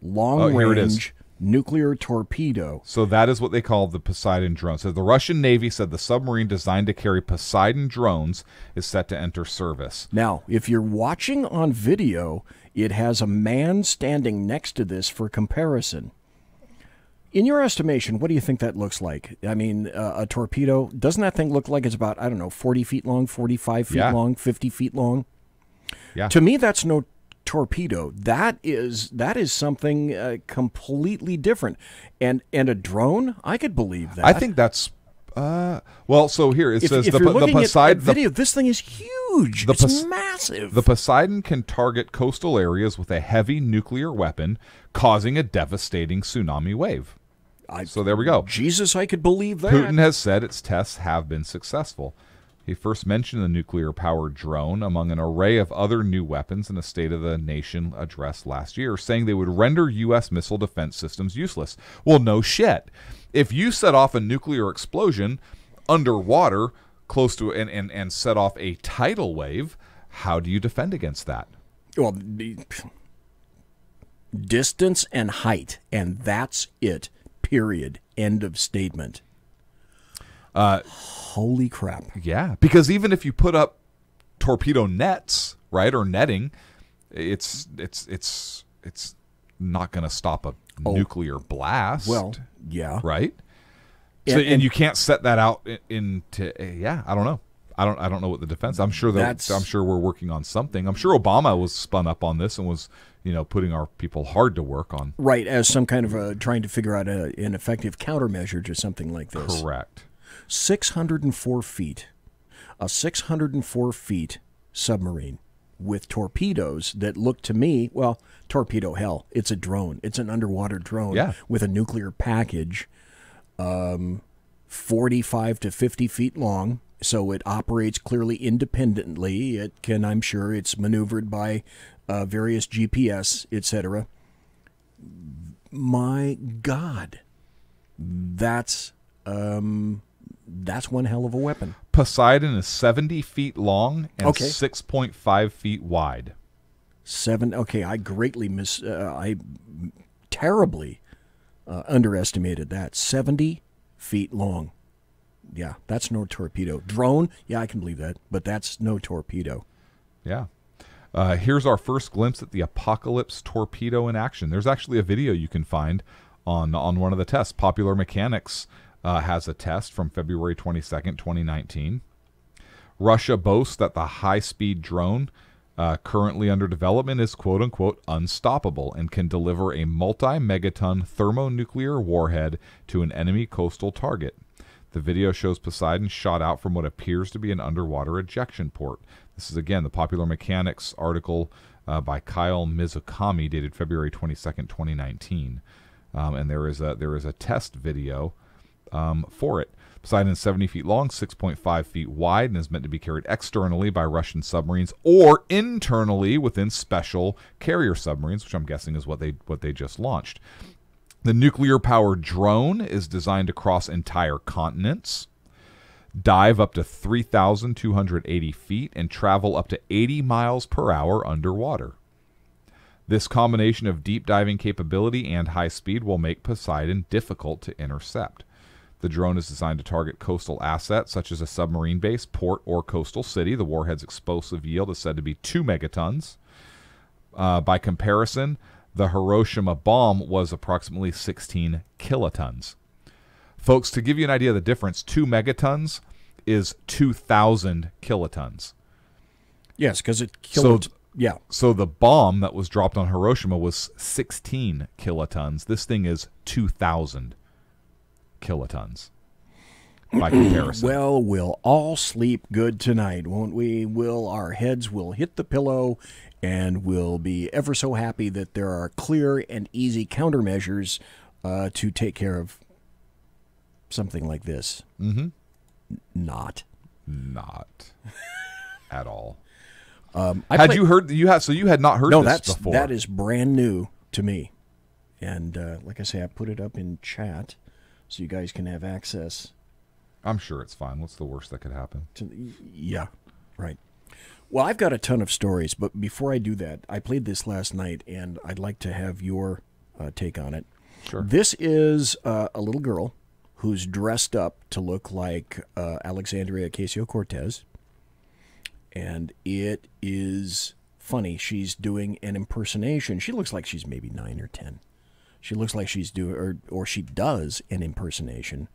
long-range nuclear torpedo. So that is what they call the Poseidon drone. So the Russian Navy said the submarine designed to carry Poseidon drones is set to enter service. Now, if you're watching on video, it has a man standing next to this for comparison. In your estimation, what do you think that looks like? I mean, a torpedo, doesn't that thing look like it's about, 40 feet long, 45 feet long, 50 feet long? Yeah. To me, that's no torpedo. That is something completely different. And a drone, I could believe that. I think that's, so here it says if the you're looking Poseidon. at video, this thing is huge. It's massive. The Poseidon can target coastal areas with a heavy nuclear weapon, causing a devastating tsunami wave. So there we go. Jesus, I could believe that. Putin has said its tests have been successful. He first mentioned the nuclear-powered drone among an array of other new weapons in a State of the Nation address last year, saying they would render U.S. missile defense systems useless. Well, no shit. If you set off a nuclear explosion underwater close to and set off a tidal wave, how do you defend against that? Well, distance and height, and that's it. Period. End of statement. Holy crap. Yeah, because even if you put up torpedo nets, right, or netting, it's not going to stop a nuclear blast. Well, yeah. Right? So, and you can't set that out into I don't know. I don't know what the defense. I'm sure we're working on something. I'm sure Obama was spun up on this and was putting our people hard to work on. Right, as some kind of trying to figure out an effective countermeasure to something like this. Correct. 604 feet. A 604 feet submarine with torpedoes that look to me, well, torpedo hell. It's a drone. It's an underwater drone with a nuclear package, 45 to 50 feet long. So it operates clearly independently. It can, I'm sure, it's maneuvered by various GPS, etc. My God, that's one hell of a weapon. Poseidon is 70 feet long and 6.5 feet wide. I greatly I terribly underestimated that. 70 feet long. Yeah, that's no torpedo. Drone, yeah, I can believe that, but that's no torpedo. Yeah. Here's our first glimpse at the Apocalypse torpedo in action. There's actually a video you can find on one of the tests. Popular Mechanics has a test from February 22nd, 2019. Russia boasts that the high-speed drone currently under development is quote-unquote unstoppable and can deliver a multi-megaton thermonuclear warhead to an enemy coastal target. The video shows Poseidon shot out from what appears to be an underwater ejection port. This is, again, the Popular Mechanics article by Kyle Mizukami, dated February 22nd, 2019. And there is a test video for it. Poseidon is 70 feet long, 6.5 feet wide, and is meant to be carried externally by Russian submarines or internally within special carrier submarines, which I'm guessing is what they just launched. The nuclear-powered drone is designed to cross entire continents. dive up to 3,280 feet, and travel up to 80 miles per hour underwater. This combination of deep diving capability and high speed will make Poseidon difficult to intercept. The drone is designed to target coastal assets such as a submarine base, port, or coastal city. The warhead's explosive yield is said to be 2 megatons. By comparison, the Hiroshima bomb was approximately 16 kilotons. Folks, to give you an idea of the difference, 2 megatons is 2,000 kilotons. Yes, because it killed. Yeah. So the bomb that was dropped on Hiroshima was 16 kilotons. This thing is 2,000 kilotons by comparison. Well, we'll all sleep good tonight, won't we? Our heads will hit the pillow, and we'll be ever so happy that there are clear and easy countermeasures to take care of something like this. Mm-hmm. Not at all. You heard? You had not heard this before? That is brand new to me, and like I say, I put it up in chat so you guys can have access. I'm sure it's fine. What's the worst that could happen? Yeah, right. Well, I've got a ton of stories, but before I do that, I played this last night, and I'd like to have your take on it. Sure. This is a little girl who's dressed up to look like Alexandria Ocasio-Cortez. And it is funny. She's doing an impersonation. She looks like she's maybe 9 or 10. She looks like she's doing, or she does an impersonation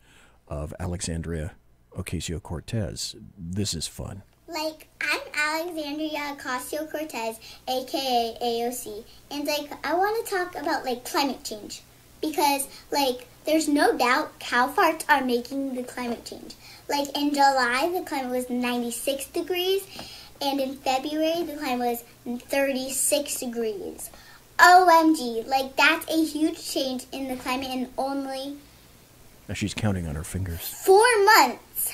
of Alexandria Ocasio-Cortez. This is fun. Like, I'm Alexandria Ocasio-Cortez, a.k.a. AOC. And, I want to talk about, climate change. Because, there's no doubt cow farts are making the climate change. In July, the climate was 96 degrees, and in February, the climate was 36 degrees. OMG, that's a huge change in the climate in only... Now she's counting on her fingers. 4 months.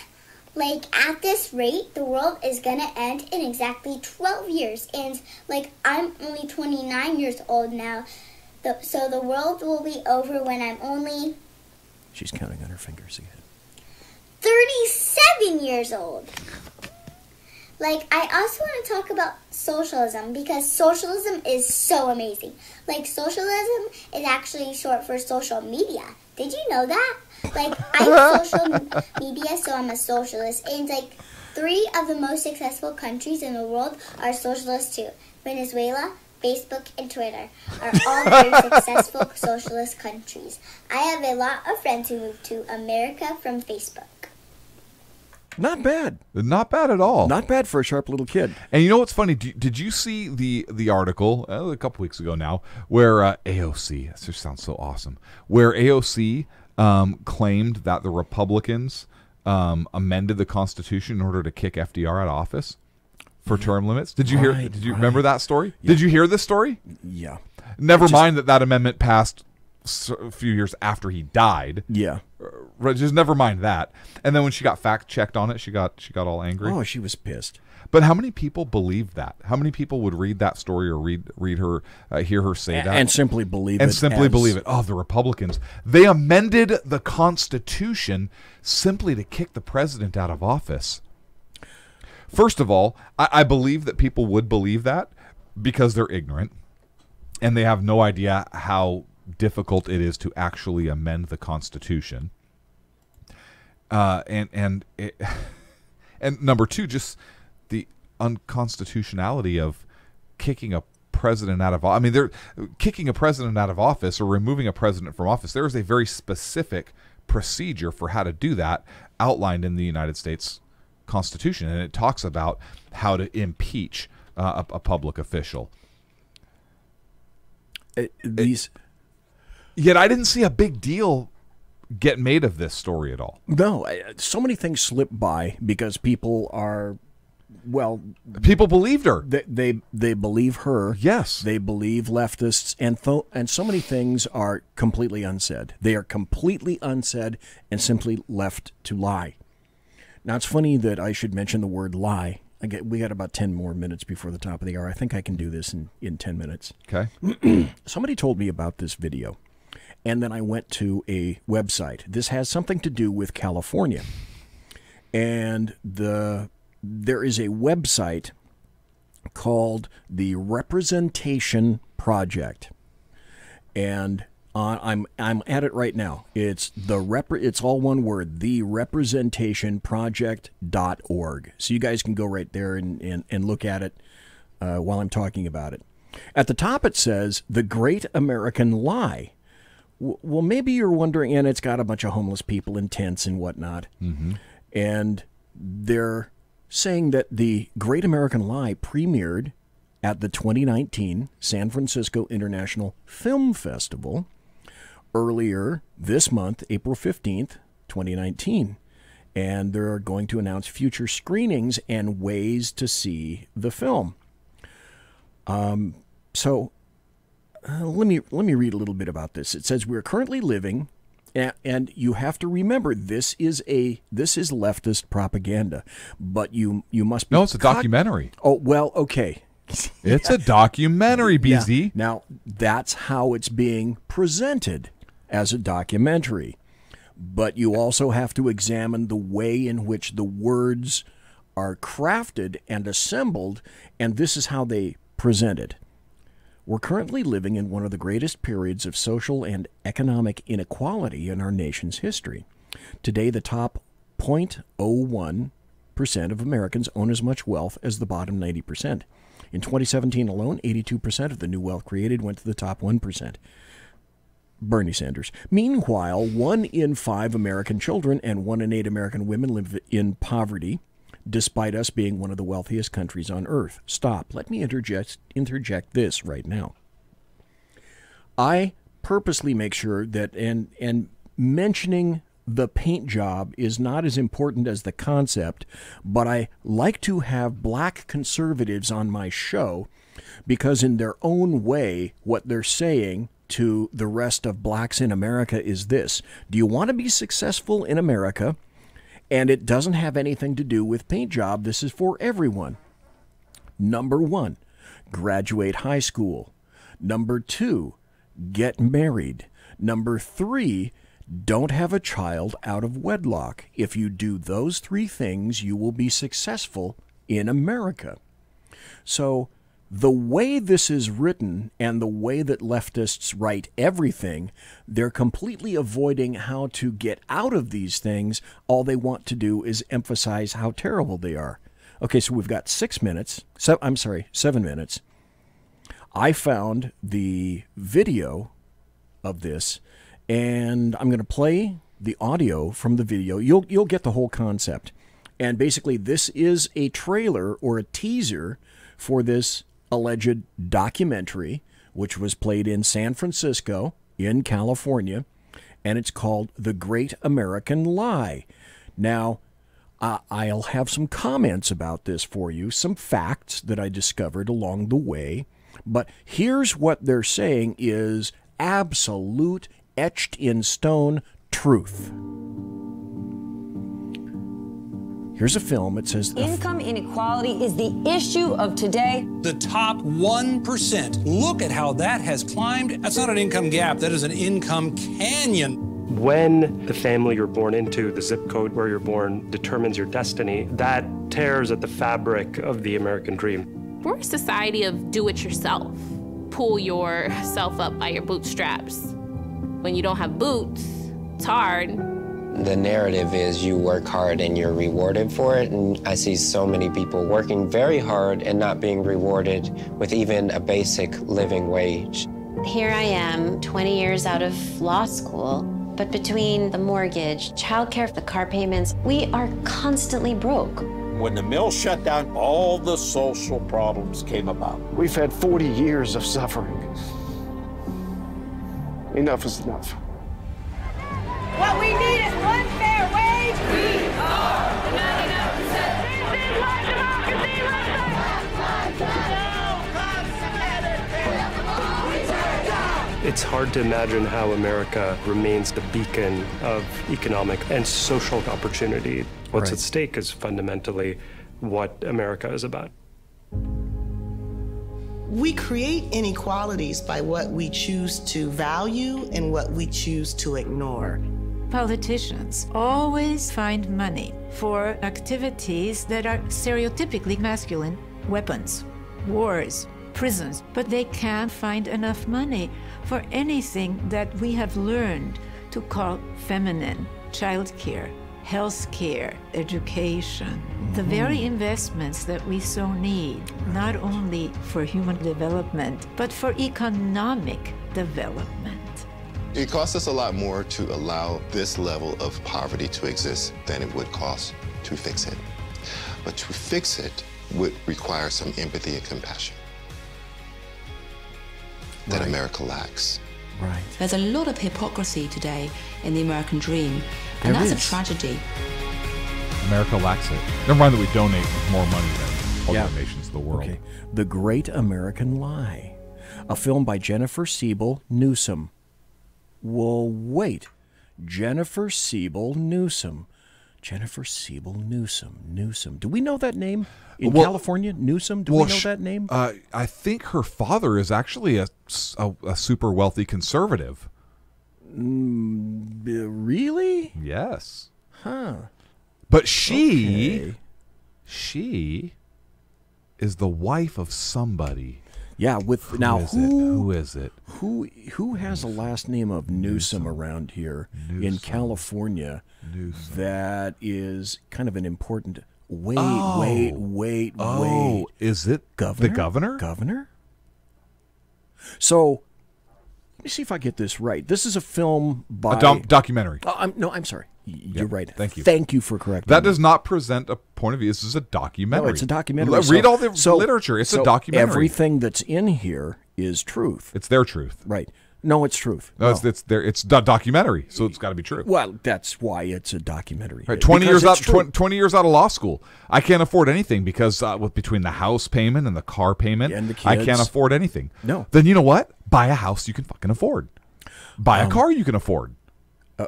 At this rate, the world is gonna end in exactly 12 years, and, I'm only 29 years old now, so the world will be over when I'm only... She's counting on her fingers again. 37 years old. I also want to talk about socialism, because socialism is so amazing. Socialism is actually short for social media. Did you know that? I have social media, so I'm a socialist. And, 3 of the most successful countries in the world are socialist too. Venezuela, Facebook, and Twitter are all very successful socialist countries. I have a lot of friends who moved to America from Facebook. Not bad. Not bad at all. Not bad for a sharp little kid. And you know what's funny? Did you see the article a couple weeks ago now where AOC, that just sounds so awesome, where AOC claimed that the Republicans amended the Constitution in order to kick FDR out of office for term limits? Did you hear? Did you remember that story? Yeah. Did you hear this story? Yeah. Never mind that amendment passed a few years after he died. Yeah. Just never mind that. And then when she got fact checked on it, she got all angry. Oh, she was pissed. But how many people believed that? How many people would read that story or read her, hear her say that, and simply believe it? Believe it. Oh, the Republicans! They amended the Constitution simply to kick the president out of office. First of all, I believe that people would believe that because they're ignorant and they have no idea how difficult it is to actually amend the Constitution. And number two, just the unconstitutionality of kicking a president out of office. I mean, they're kicking a president out of office or removing a president from office. There is a very specific procedure for how to do that outlined in the United States Constitution, and it talks about how to impeach a public official. Yet I didn't see a big deal get made of this story at all. No, so many things slip by because people are, well... People believed her. They believe her. Yes. They believe leftists, and so many things are completely unsaid. They are completely unsaid and simply left to lie. Now, it's funny that I should mention the word lie. We got about 10 more minutes before the top of the hour. I think I can do this in 10 minutes. Okay. Somebody told me about this video, and then I went to a website. This has something to do with California. And there is a website called the Representation Project, and I'm at it right now. It's it's all one word, therepresentationproject.org. So you guys can go right there and look at it while I'm talking about it. At the top it says the Great American Lie. Well, maybe you're wondering, and it's got a bunch of homeless people in tents and whatnot, and they're saying that the Great American Lie premiered at the 2019 San Francisco International Film Festival earlier this month, April 15th, 2019. And they're going to announce future screenings and ways to see the film. So let me read a little bit about this. It says, we're currently living, and you have to remember, this is leftist propaganda, but you must be... No, it's a documentary. Oh, well, okay. It's a documentary, BZ. Yeah. Now, that's how it's being presented, as a documentary. But you also have to examine the way in which the words are crafted and assembled, and this is how they present it. We're currently living in one of the greatest periods of social and economic inequality in our nation's history. Today, the top 0.01% of Americans own as much wealth as the bottom 90%. In 2017 alone, 82% of the new wealth created went to the top 1%. Bernie Sanders. Meanwhile, 1 in 5 American children and 1 in 8 American women live in poverty, despite us being one of the wealthiest countries on earth. Stop. Let me interject this right now. I purposely make sure that, and mentioning the paint job is not as important as the concept, but I like to have black conservatives on my show because in their own way, what they're saying to the rest of blacks in America is this: do you want to be successful in America? And it doesn't have anything to do with paint job. This is for everyone. Number 1, graduate high school. Number 2, get married. Number 3, don't have a child out of wedlock. If you do those 3 things, you will be successful in America. So the way this is written and the way that leftists write everything, they're completely avoiding how to get out of these things. All they want to do is emphasize how terrible they are. Okay, so we've got 7 minutes. I found the video of this, and I'm going to play the audio from the video. You'll get the whole concept. And basically, this is a trailer or a teaser for this alleged documentary, which was played in San Francisco, in California, and it's called The Great American Lie. Now, I'll have some comments about this for you, some facts that I discovered along the way, but here's what they're saying is absolute, etched-in-stone truth. Here's a film. It says income inequality is the issue of today. The top 1%. Look at how that has climbed. That's not an income gap. That is an income canyon. When the family you're born into, the zip code where you're born, determines your destiny, that tears at the fabric of the American dream. We're a society of do-it-yourself. Pull yourself up by your bootstraps. When you don't have boots, it's hard. The narrative is you work hard and you're rewarded for it, and I see so many people working very hard and not being rewarded with even a basic living wage. Here I am, 20 years out of law school, but between the mortgage, childcare, the car payments, we are constantly broke. When the mill shut down, all the social problems came about. We've had 40 years of suffering. Enough is enough. What we need is one fair wage. We are the 99%. This is my democracy. It's hard to imagine how America remains the beacon of economic and social opportunity. What's at stake is fundamentally what America is about. We create inequalities by what we choose to value and what we choose to ignore. Politicians always find money for activities that are stereotypically masculine: weapons, wars, prisons, but they can't find enough money for anything that we have learned to call feminine: childcare, healthcare, education. The very investments that we so need, not only for human development, but for economic development. It costs us a lot more to allow this level of poverty to exist than it would cost to fix it. But to fix it would require some empathy and compassion that America lacks. Right. There's a lot of hypocrisy today in the American dream, and There that's is. a tragedy. America lacks it. Never mind that we donate more money than other nations of the world. Okay. The Great American Lie, a film by Jennifer Siebel Newsom. Well, wait. Jennifer Siebel Newsom. Jennifer Siebel Newsom. Do we know that name in California? Newsom? Do we know that name? I think her father is actually a super wealthy conservative. Really? Yes. Huh. But she is the wife of somebody. Yeah, with now who is it? Who has a last name of Newsom around here in California? That is kind of an important. Wait. Is it Governor? the governor? Governor? So, let me see if I get this right. This is a film by A documentary. I'm sorry. You're right. Thank you. Thank you for correcting That me. does not present a point of view. This is a documentary. No, it's a documentary. Read all the literature. It's a documentary. Everything that's in here is truth. It's their truth. Right. No, it's truth. No, it's documentary, so it's got to be true. Well, that's why it's a documentary. Right, 20 Because years it's out, true. 20 years out of law school, I can't afford anything because between the house payment and the car payment, And the I can't kids. afford anything. No. Then you know what? Buy a house you can fucking afford. Buy a car you can afford.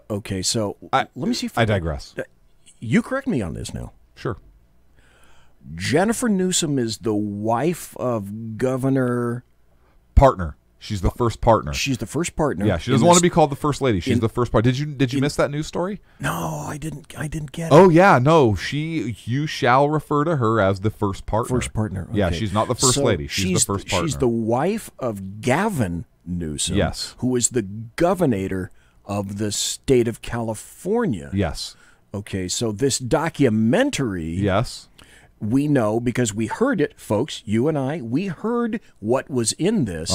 Okay, so let me see if I digress. You correct me on this now. Sure. Jennifer Newsom is the wife of Governor. Partner. She's the first partner. She's the first partner. Yeah, she doesn't want to be called the first lady. She's the first part. Did you miss that news story? No, I didn't get it. Oh yeah, no. You shall refer to her as the first partner. First partner. Yeah, okay. she's not the first So lady. She's the first partner. She's the wife of Gavin Newsom. Yes. Who is the governor of the state of California. Yes. Okay, so this documentary. Yes. We know because we heard it, folks. You and I, we heard what was in this.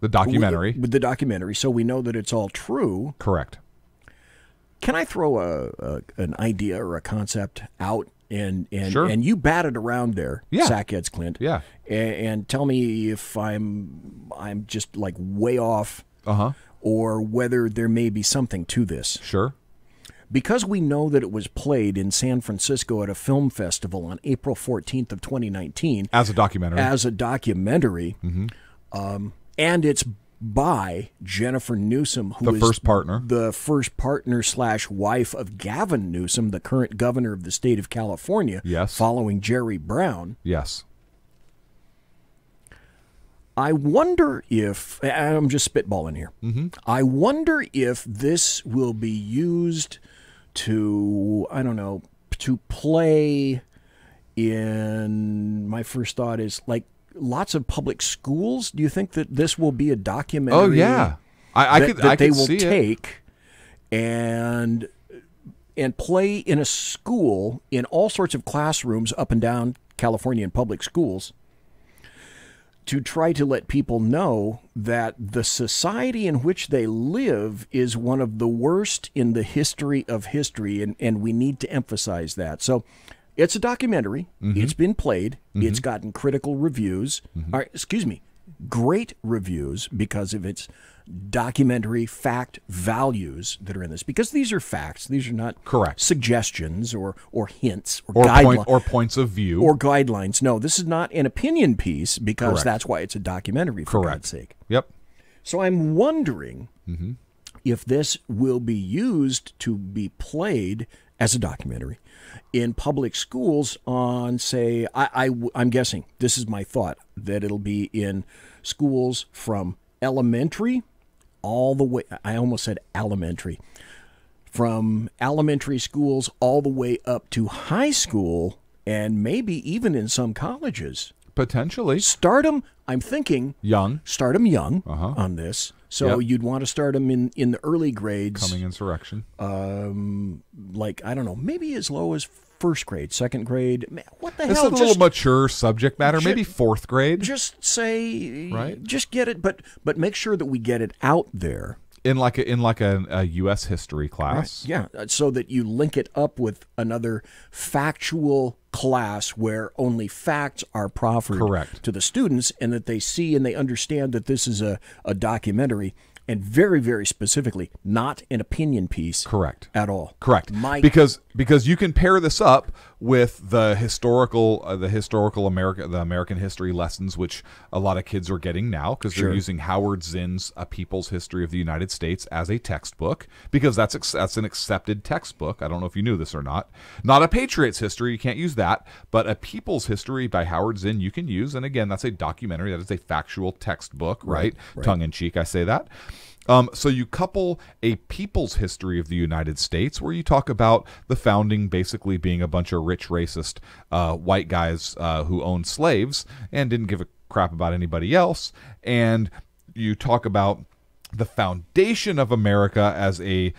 The documentary. With the documentary, so we know that it's all true. Correct. Can I throw an idea or a concept out and Sure. and you bat it around there, Yeah. Sackheads Clint? Yeah. And tell me if I'm just like way off, or whether there may be something to this. Sure. Because we know that it was played in San Francisco at a film festival on April 14th of 2019 As a documentary. And it's by Jennifer Newsom, who The is first partner. the first partner / wife of Gavin Newsom, the current governor of the state of California. Yes. Following Jerry Brown. Yes. I wonder if, I'm just spitballing here. I wonder if this will be used to, I don't know, to play in, my first thought is like lots of public schools. Do you think that this will be a documentary? Oh yeah, I that, could. that I they could will see take and play in a school in all sorts of classrooms up and down Californian public schools to try to let people know that the society in which they live is one of the worst in the history of history, and we need to emphasize that. So it's a documentary. It's been played. It's gotten critical reviews. Or, excuse me, great reviews because of its documentary fact values that are in this. Because these are facts. These are not correct suggestions or hints or guidelines. Or points of view. Or guidelines. No, this is not an opinion piece because Correct. that's why it's a documentary, for God's sake. Yep. So I'm wondering if this will be used to be played as a documentary in public schools on, say, I'm guessing, this is my thought, that it'll be in schools from elementary all the way, I almost said elementary, from elementary schools all the way up to high school, and maybe even in some colleges. Potentially. Start them, I'm thinking. Young. Start them young on this. So you'd want to start them in the early grades. Coming insurrection. Like, I don't know, maybe as low as first grade, second grade. What the hell? It's a little mature subject matter, maybe fourth grade. Just say, right? Just get it, but make sure that we get it out there. In like a U.S. history class. Right. Yeah, so that you link it up with another factual class where only facts are proffered to the students, and that they see and they understand that this is a documentary, and very, very specifically, not an opinion piece. Correct. At all. Correct. Because you can pair this up with the historical American history lessons, which a lot of kids are getting now because they're using Howard Zinn's A People's History of the United States as a textbook, because that's an accepted textbook. I don't know if you knew this or not. Not A Patriot's History, you can't use that, but A People's History by Howard Zinn you can use. And again, that's a documentary. That is a factual textbook, right? Tongue-in-cheek, I say that. So you couple A People's History of the United States, where you talk about the founding basically being a bunch of rich, racist white guys who owned slaves and didn't give a crap about anybody else. And you talk about the foundation of America as a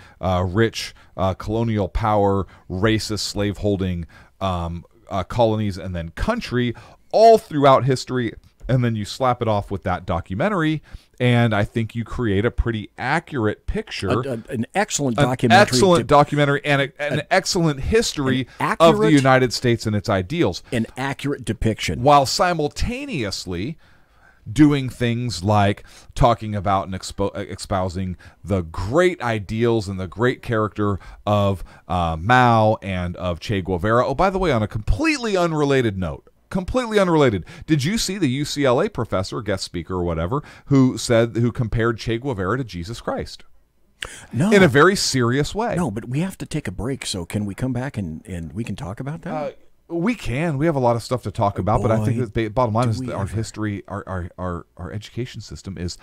rich colonial power, racist, slave-holding colonies and then country all throughout history. And then you slap it off with that documentary, and I think you create a pretty accurate picture. An excellent documentary. And an excellent history of the United States and its ideals. An accurate depiction. While simultaneously doing things like talking about and espousing the great ideals and the great character of Mao and of Che Guevara. Oh, by the way, on a completely unrelated note, did you see the UCLA professor, guest speaker or whatever, who compared Che Guevara to Jesus Christ? No. In a very serious way. No, but we have to take a break, so can we come back and we can talk about that? We can. We have a lot of stuff to talk about, but I think that the bottom line is that our history, our education system is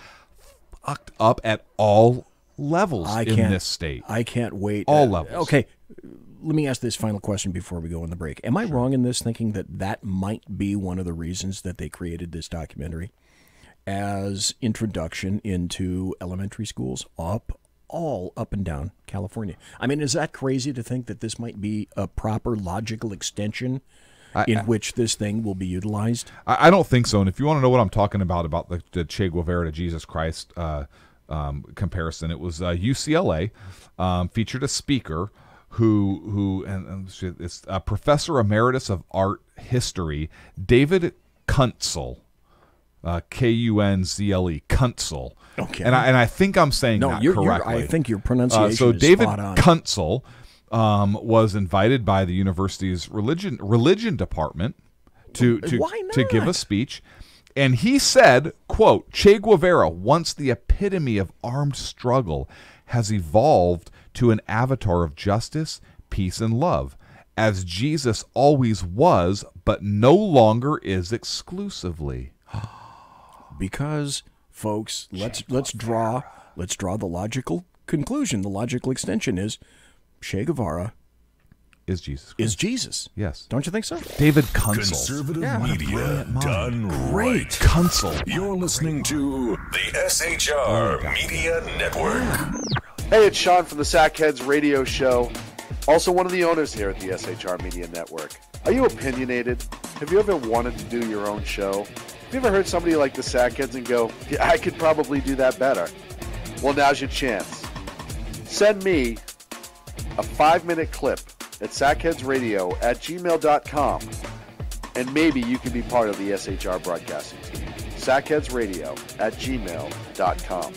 fucked up at all levels in this state. I can't wait. All levels. Okay. Let me ask this final question before we go on the break. Am I wrong in this, thinking that might be one of the reasons that they created this documentary as introduction into elementary schools all up and down California? I mean, is that crazy to think that this might be a proper logical extension in which this thing will be utilized? I don't think so. And if you want to know what I'm talking about the Che Guevara to Jesus Christ comparison, it was UCLA featured a speaker who it's a professor emeritus of art history, David Kunzel, Kunzle, Kunzel. Okay, and I think I'm saying that correctly. I think your pronunciation so is David spot on. Kunzel was invited by the university's religion department to give a speech. And he said, quote, Che Guevara, once the epitome of armed struggle, has evolved to an avatar of justice, peace, and love, as Jesus always was, but no longer is exclusively. Because, folks, let's draw the logical conclusion. The logical extension is Che Guevara is Jesus. Is Jesus. Yes. Don't you think so? David Kunzel. Conservative media done right. Kunzel. You're listening to the SHR Media Network. Hey, it's Sean from the Sackheads Radio Show. Also one of the owners here at the SHR Media Network. Are you opinionated? Have you ever wanted to do your own show? Have you ever heard somebody like the Sackheads and go, yeah, I could probably do that better? Well, now's your chance. Send me a 5-minute clip at sackheadsradio@gmail.com, and maybe you can be part of the SHR broadcasting team. sackheadsradio@gmail.com.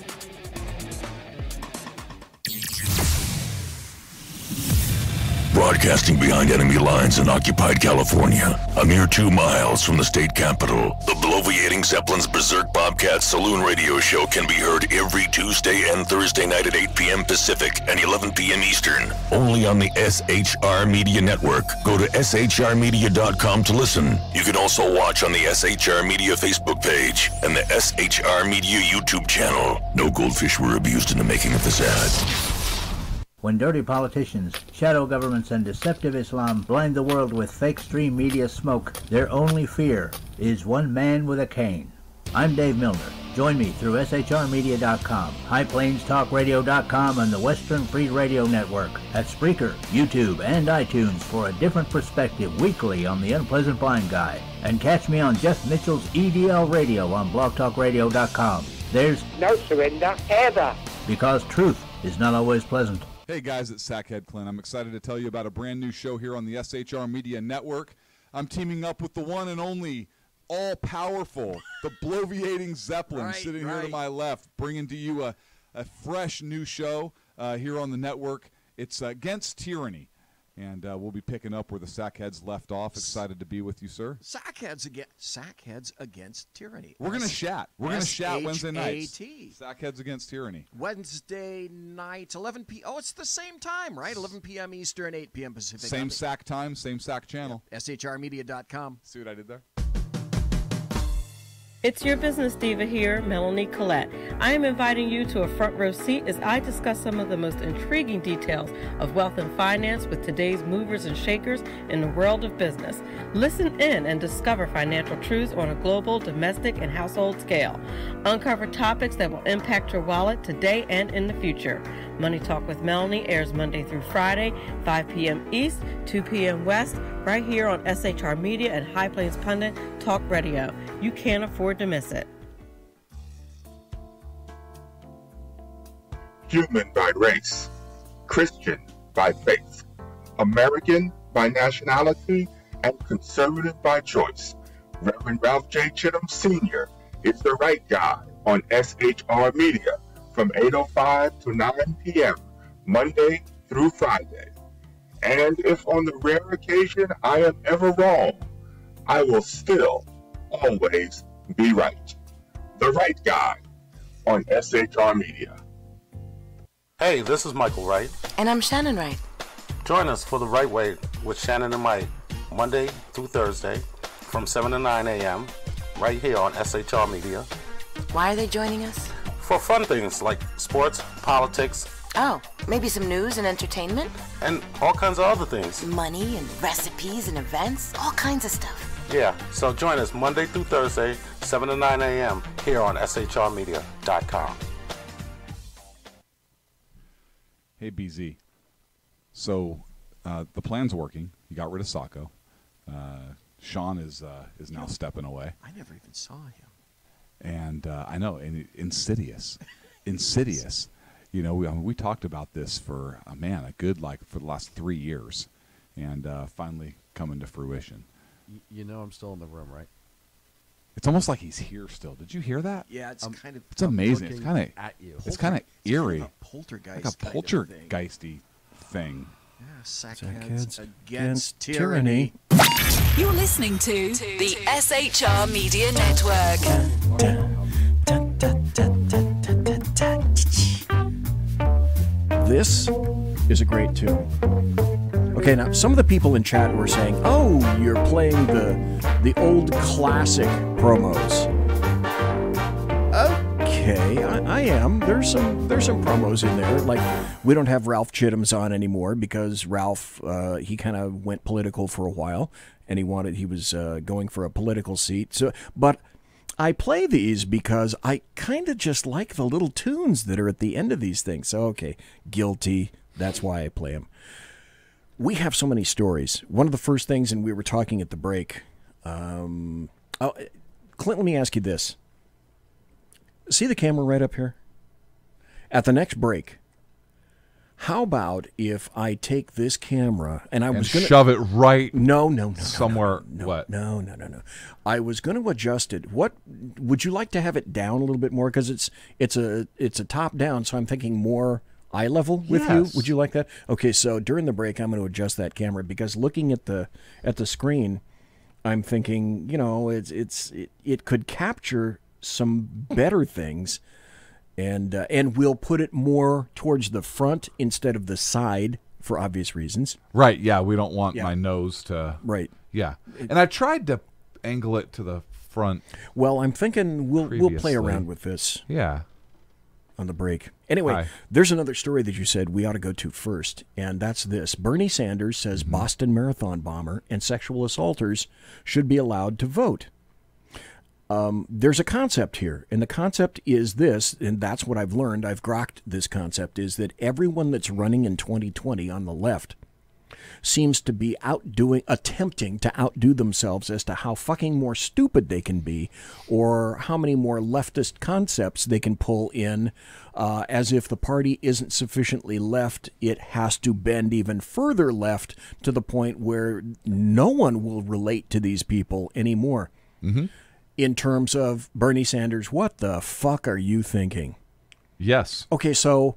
Broadcasting behind enemy lines in occupied California, a mere 2 miles from the state capitol, the bloviating Zeppelin's Berserk Bobcat Saloon Radio Show can be heard every Tuesday and Thursday night at 8 p.m. Pacific and 11 p.m. Eastern, only on the SHR Media Network. Go to shrmedia.com to listen. You can also watch on the SHR Media Facebook page and the SHR Media YouTube channel. No goldfish were abused in the making of this ad. When dirty politicians, shadow governments, and deceptive Islam blind the world with fake stream media smoke, their only fear is one man with a cane. I'm Dave Milner. Join me through shrmedia.com, highplainstalkradio.com, and the Western Free Radio Network at Spreaker, YouTube, and iTunes for a different perspective weekly on The Unpleasant Blind Guy. And catch me on Jeff Mitchell's EDL Radio on blogtalkradio.com. There's no surrender ever. Because truth is not always pleasant. Hey guys, it's Sackhead Clint. I'm excited to tell you about a brand new show here on the SHR Media Network. I'm teaming up with the one and only all-powerful, the bloviating Zeppelin, sitting here to my left, bringing to you a fresh new show here on the network. It's Against Tyranny. And we'll be picking up where the Sackheads left off. Excited to be with you, sir. Sackheads Against Tyranny. We're going to chat. We're going to chat Wednesday nights. S-H-A-T. Sackheads Against Tyranny. Wednesday night, 11 p.m. Oh, it's the same time, right? 11 p.m. Eastern, 8 p.m. Pacific. Same SAC time, same SAC channel. Yep. shrmedia.com. See what I did there? It's your business diva here, Melanie Collette. I am inviting you to a front row seat as I discuss some of the most intriguing details of wealth and finance with today's movers and shakers in the world of business. Listen in and discover financial truths on a global, domestic, and household scale. Uncover topics that will impact your wallet today and in the future. Money Talk with Melanie airs Monday through Friday, 5 p.m. East, 2 p.m. West, right here on SHR Media and High Plains Pundit Talk Radio. You can't afford to miss it. Human by race, Christian by faith, American by nationality, and conservative by choice. Reverend Ralph J. Chittum Sr. is the right guy on SHR Media from 8:05 to 9 p.m. Monday through Friday. And if on the rare occasion I am ever wrong, I will still always be right. The right guy on SHR Media. Hey, this is Michael Wright. And I'm Shannon Wright. Join us for The Right Way with Shannon and Mike, Monday through Thursday from 7 to 9 a.m. right here on SHR Media. Why are they joining us? For fun things like sports, politics. Oh, maybe some news and entertainment? And all kinds of other things. Money and recipes and events, all kinds of stuff. Yeah, so join us Monday through Thursday, 7 to 9 a.m. here on shrmedia.com. Hey, BZ. So the plan's working. You got rid of Sacco. Sean is now stepping away. I never even saw him. And I know, and insidious. You know, we talked about this for for the last 3 years, and finally coming to fruition. You know, I'm still in the room, right? It's almost like he's here still. Did you hear that? Yeah, it's kind of. It's amazing. It's kind of at you. It's kind of eerie. Kind of poltergeist. Like a poltergeisty thing. Yeah, Sackheads Against Tyranny. You're listening to the SHR Media Network. This is a great tune. Okay, now some of the people in chat were saying, "Oh, you're playing the old classic promos." Okay, I am. There's some promos in there. Like, we don't have Ralph Chittum's on anymore because Ralph he kind of went political for a while, and he was going for a political seat. So, but I play these because I kind of just like the little tunes that are at the end of these things. So, okay, guilty. That's why I play them. We have so many stories. One of the first things, and we were talking at the break. Clint, let me ask you this. See the camera right up here? At the next break, how about if I take this camera and I was going to shove it right somewhere? What? No. I was going to adjust it. What would you like to have it down a little bit more? Because it's a top down, so I'm thinking more eye level with Yes. you? Would you like that? Okay, so during the break, I'm going to adjust that camera because looking at the screen, I'm thinking, it could capture some better things, and we'll put it more towards the front instead of the side for obvious reasons. Right, yeah, we don't want my nose to... Right. Yeah. And I tried to angle it to the front. Well, I'm thinking we'll play previously. around with this. Yeah. On the break. Anyway, there's another story that you said we ought to go to first, and that's this. Bernie Sanders says Boston Marathon bomber and sexual assaulters should be allowed to vote. There's a concept here, and the concept is this, and that's what I've learned. I've grokked this concept, is that everyone that's running in 2020 on the left seems to be attempting to outdo themselves as to how fucking more stupid they can be, or how many more leftist concepts they can pull in, as if the party isn't sufficiently left, it has to bend even further left to the point where no one will relate to these people anymore. Mm-hmm. In terms of Bernie Sanders, what the fuck are you thinking? Yes. Okay, so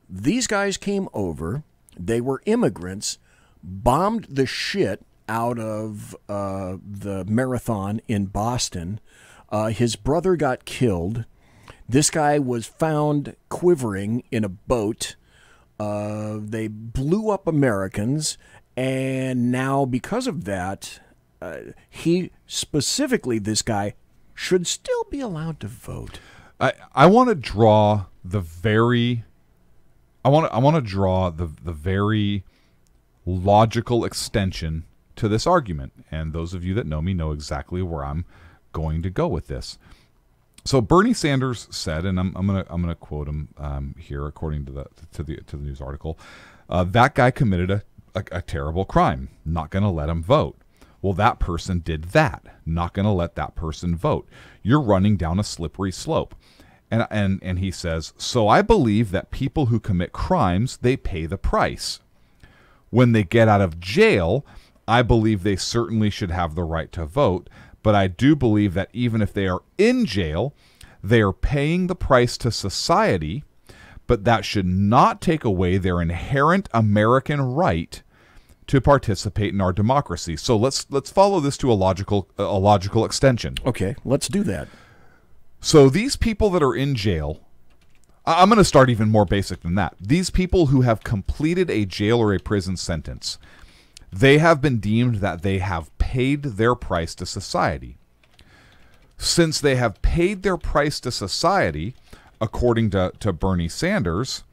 these guys came over, they were immigrants, bombed the shit out of the marathon in Boston. His brother got killed. This guy was found quivering in a boat. They blew up Americans, and now because of that, this guy should still be allowed to vote. I want to draw the very logical extension to this argument, and those of you that know me know exactly where I'm going to go with this. So Bernie Sanders said, and I'm gonna quote him here, according to the news article, that guy committed a terrible crime. Not going to let him vote. Well, that person did that. Not going to let that person vote. You're running down a slippery slope. And he says, so I believe that people who commit crimes, they pay the price. When they get out of jail, I believe they certainly should have the right to vote, but I do believe that even if they are in jail, they are paying the price to society, but that should not take away their inherent American right to participate in our democracy. So let's follow this to a logical extension. Okay, let's do that. So these people that are in jail, I'm going to start even more basic than that. These people who have completed a jail or a prison sentence, they have been deemed that they have paid their price to society. Since they have paid their price to society, according to Bernie Sanders,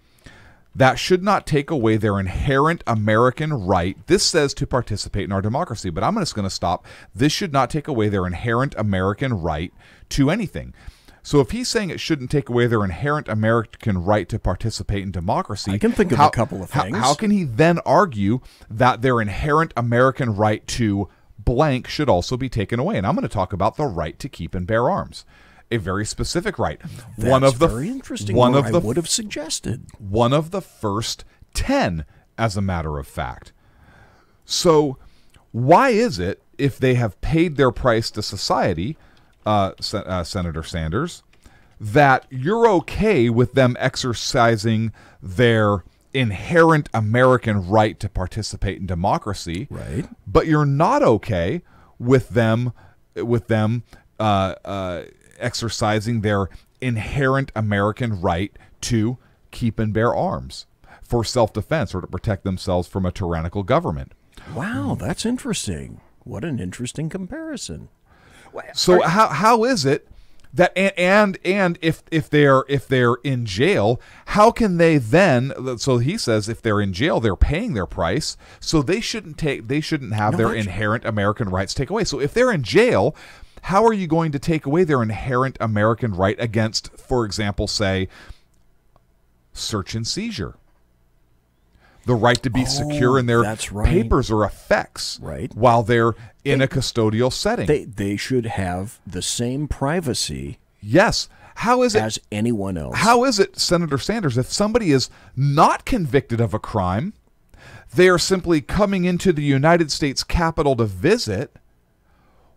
that should not take away their inherent American right. This says to participate in our democracy, but I'm just going to stop. This should not take away their inherent American right to anything. So if he's saying it shouldn't take away their inherent American right to participate in democracy, I can think of a couple of things. How can he then argue that their inherent American right to blank should also be taken away? And I'm going to talk about the right to keep and bear arms. A very specific right. That's very interesting. I would have suggested. One of the first 10, as a matter of fact. So why is it, if they have paid their price to society, Senator Sanders, that you're okay with them exercising their inherent American right to participate in democracy, right? But you're not okay with them exercising their inherent American right to keep and bear arms for self-defense or to protect themselves from a tyrannical government. Wow, that's interesting. What an interesting comparison. So how is it that and if they're in jail, how can they then? So he says if they're in jail, they're paying their price, so they shouldn't have their inherent American rights taken away. So if they're in jail, how are you going to take away their inherent American right against, for example, say, search and seizure? The right to be secure in their papers or effects while they're in a custodial setting. They should have the same privacy. Yes. How is it as anyone else? How is it, Senator Sanders, if somebody is not convicted of a crime, they are simply coming into the United States Capitol to visit?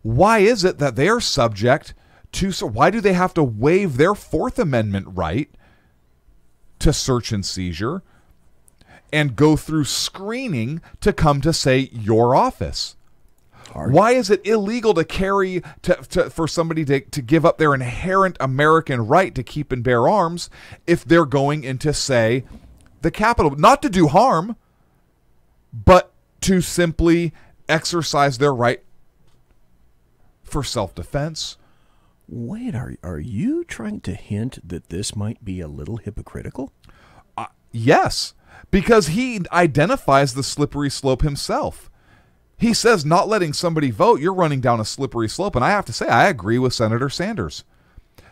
Why is it that they are subject to? So why do they have to waive their Fourth Amendment right to search and seizure, and go through screening to come to, say, your office? Why is it illegal to carry, for somebody to give up their inherent American right to keep and bear arms if they're going into, say, the Capitol? Not to do harm, but to simply exercise their right for self-defense. Wait, are you trying to hint that this might be a little hypocritical? Yes, because he identifies the slippery slope himself. He says not letting somebody vote, you're running down a slippery slope. And I have to say, I agree with Senator Sanders.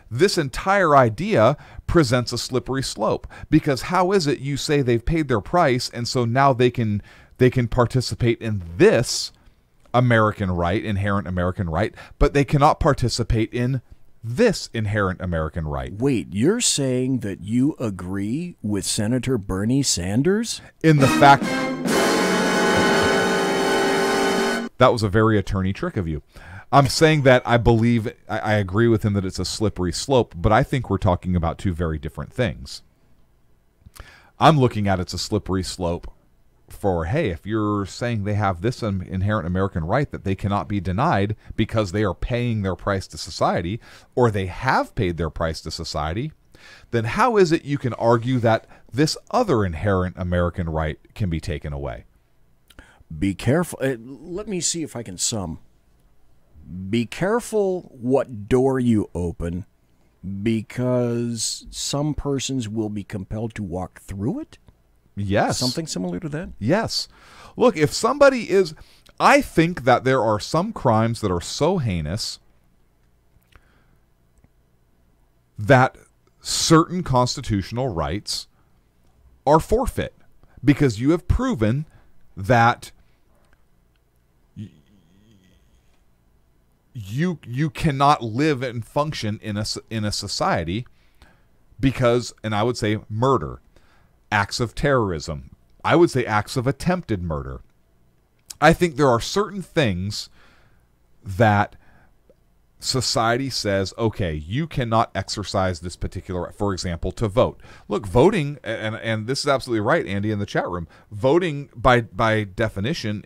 This entire idea presents a slippery slope, because how is it you say they've paid their price and so now they can participate in this American right, inherent American right, but they cannot participate in this inherent American right? Wait, you're saying that you agree with Senator Bernie Sanders? In the fact... That was a very attorney trick of you. I'm saying that I believe, I agree with him that it's a slippery slope, but I think we're talking about two very different things. I'm looking at it's a slippery slope for, hey, if you're saying they have this inherent American right that they cannot be denied because they are paying their price to society, or they have paid their price to society, then how is it you can argue that this other inherent American right can be taken away? Be careful. Let me see if I can sum. Be careful what door you open, because some persons will be compelled to walk through it. Yes. Something similar to that? Yes. Look, if somebody is... I think that there are some crimes that are so heinous that certain constitutional rights are forfeit, because you have proven that you cannot live and function in a society because, and I would say murder, acts of terrorism, I would say acts of attempted murder. I think there are certain things that society says, okay, you cannot exercise this particular right. For example, to vote. Look, voting, and this is absolutely right, Andy, in the chat room, voting by definition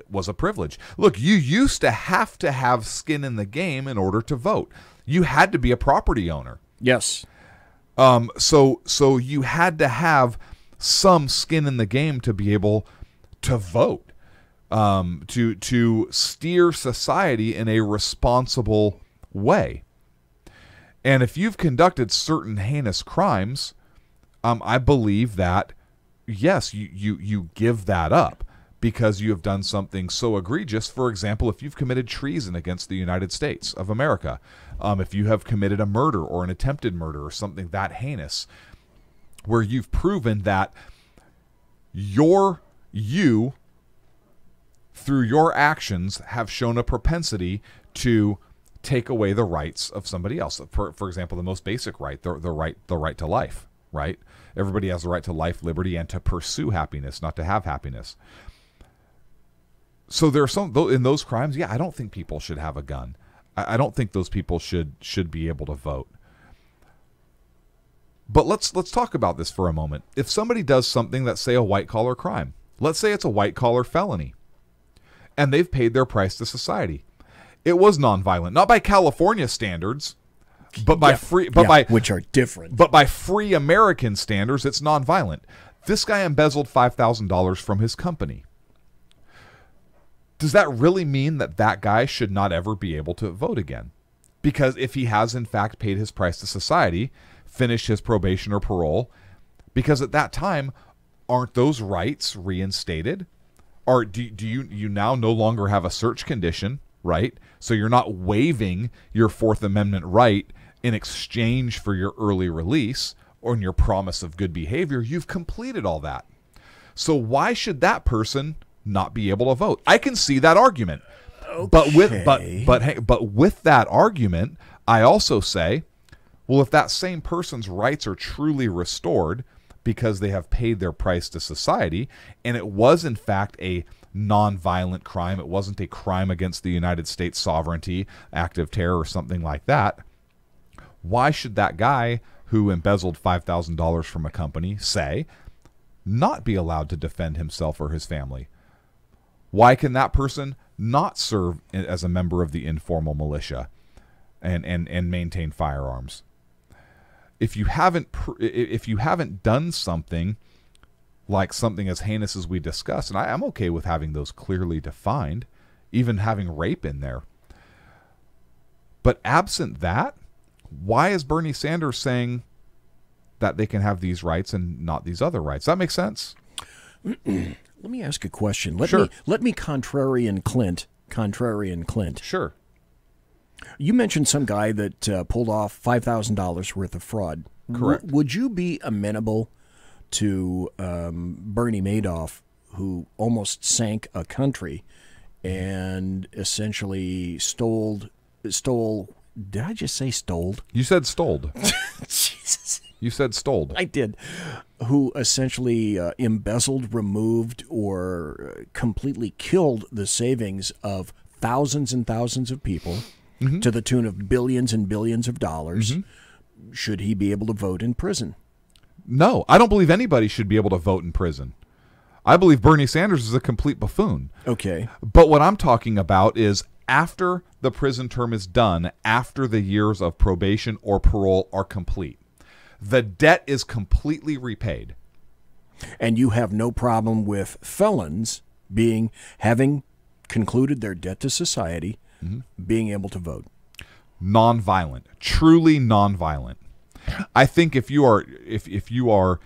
was a privilege. Look, you used to have skin in the game in order to vote. You had to be a property owner. Yes. So you had to have some skin in the game to be able to vote. To steer society in a responsible way. And if you've conducted certain heinous crimes, I believe that, yes, you give that up because you have done something so egregious. For example, if you've committed treason against the United States of America, if you have committed a murder or an attempted murder or something that heinous, where you've proven that you through your actions have shown a propensity to take away the rights of somebody else. For example, the most basic right, the right to life, right? Everybody has the right to life, liberty, and to pursue happiness, not to have happiness. So there are some, in those crimes, yeah, I don't think people should have a gun. I don't think those people should be able to vote. But let's talk about this for a moment. If somebody does something that's, say, a white-collar crime, let's say it's a white-collar felony, and they've paid their price to society. It was nonviolent, not by California standards, but by which are different. But by free American standards, it's nonviolent. This guy embezzled $5,000 from his company. Does that really mean that that guy should not ever be able to vote again? Because if he has in fact paid his price to society, finished his probation or parole, because at that time, aren't those rights reinstated? Or do you now no longer have a search condition, right? So you're not waiving your Fourth Amendment right in exchange for your early release or in your promise of good behavior. You've completed all that. So why should that person not be able to vote? I can see that argument. Okay. But with that argument, I also say, well, if that same person's rights are truly restored because they have paid their price to society, and it was in fact a non-violent crime, it wasn't a crime against the United States sovereignty, act of terror, or something like that, why should that guy who embezzled $5,000 from a company, say, not be allowed to defend himself or his family? Why can that person not serve as a member of the informal militia and maintain firearms? If you haven't done something like something as heinous as we discussed, and I'm okay with having those clearly defined, even having rape in there. But absent that, why is Bernie Sanders saying that they can have these rights and not these other rights? That makes sense. Let me ask a question. Sure. Let me contrarian Clint. Sure. You mentioned some guy that pulled off $5,000 worth of fraud. Correct. Would you be amenable to Bernie Madoff, who almost sank a country and essentially stole? Did I just say stole? You said stoled. Jesus. You said stoled. I did. Who essentially embezzled, removed, or completely killed the savings of thousands and thousands of people to the tune of billions and billions of dollars. Should he be able to vote in prison? No, I don't believe anybody should be able to vote in prison. I believe Bernie Sanders is a complete buffoon. Okay. But what I'm talking about is after the prison term is done, after the years of probation or parole are complete, the debt is completely repaid. And you have no problem with felons having concluded their debt to society, being able to vote? Nonviolent, truly nonviolent. I think if you are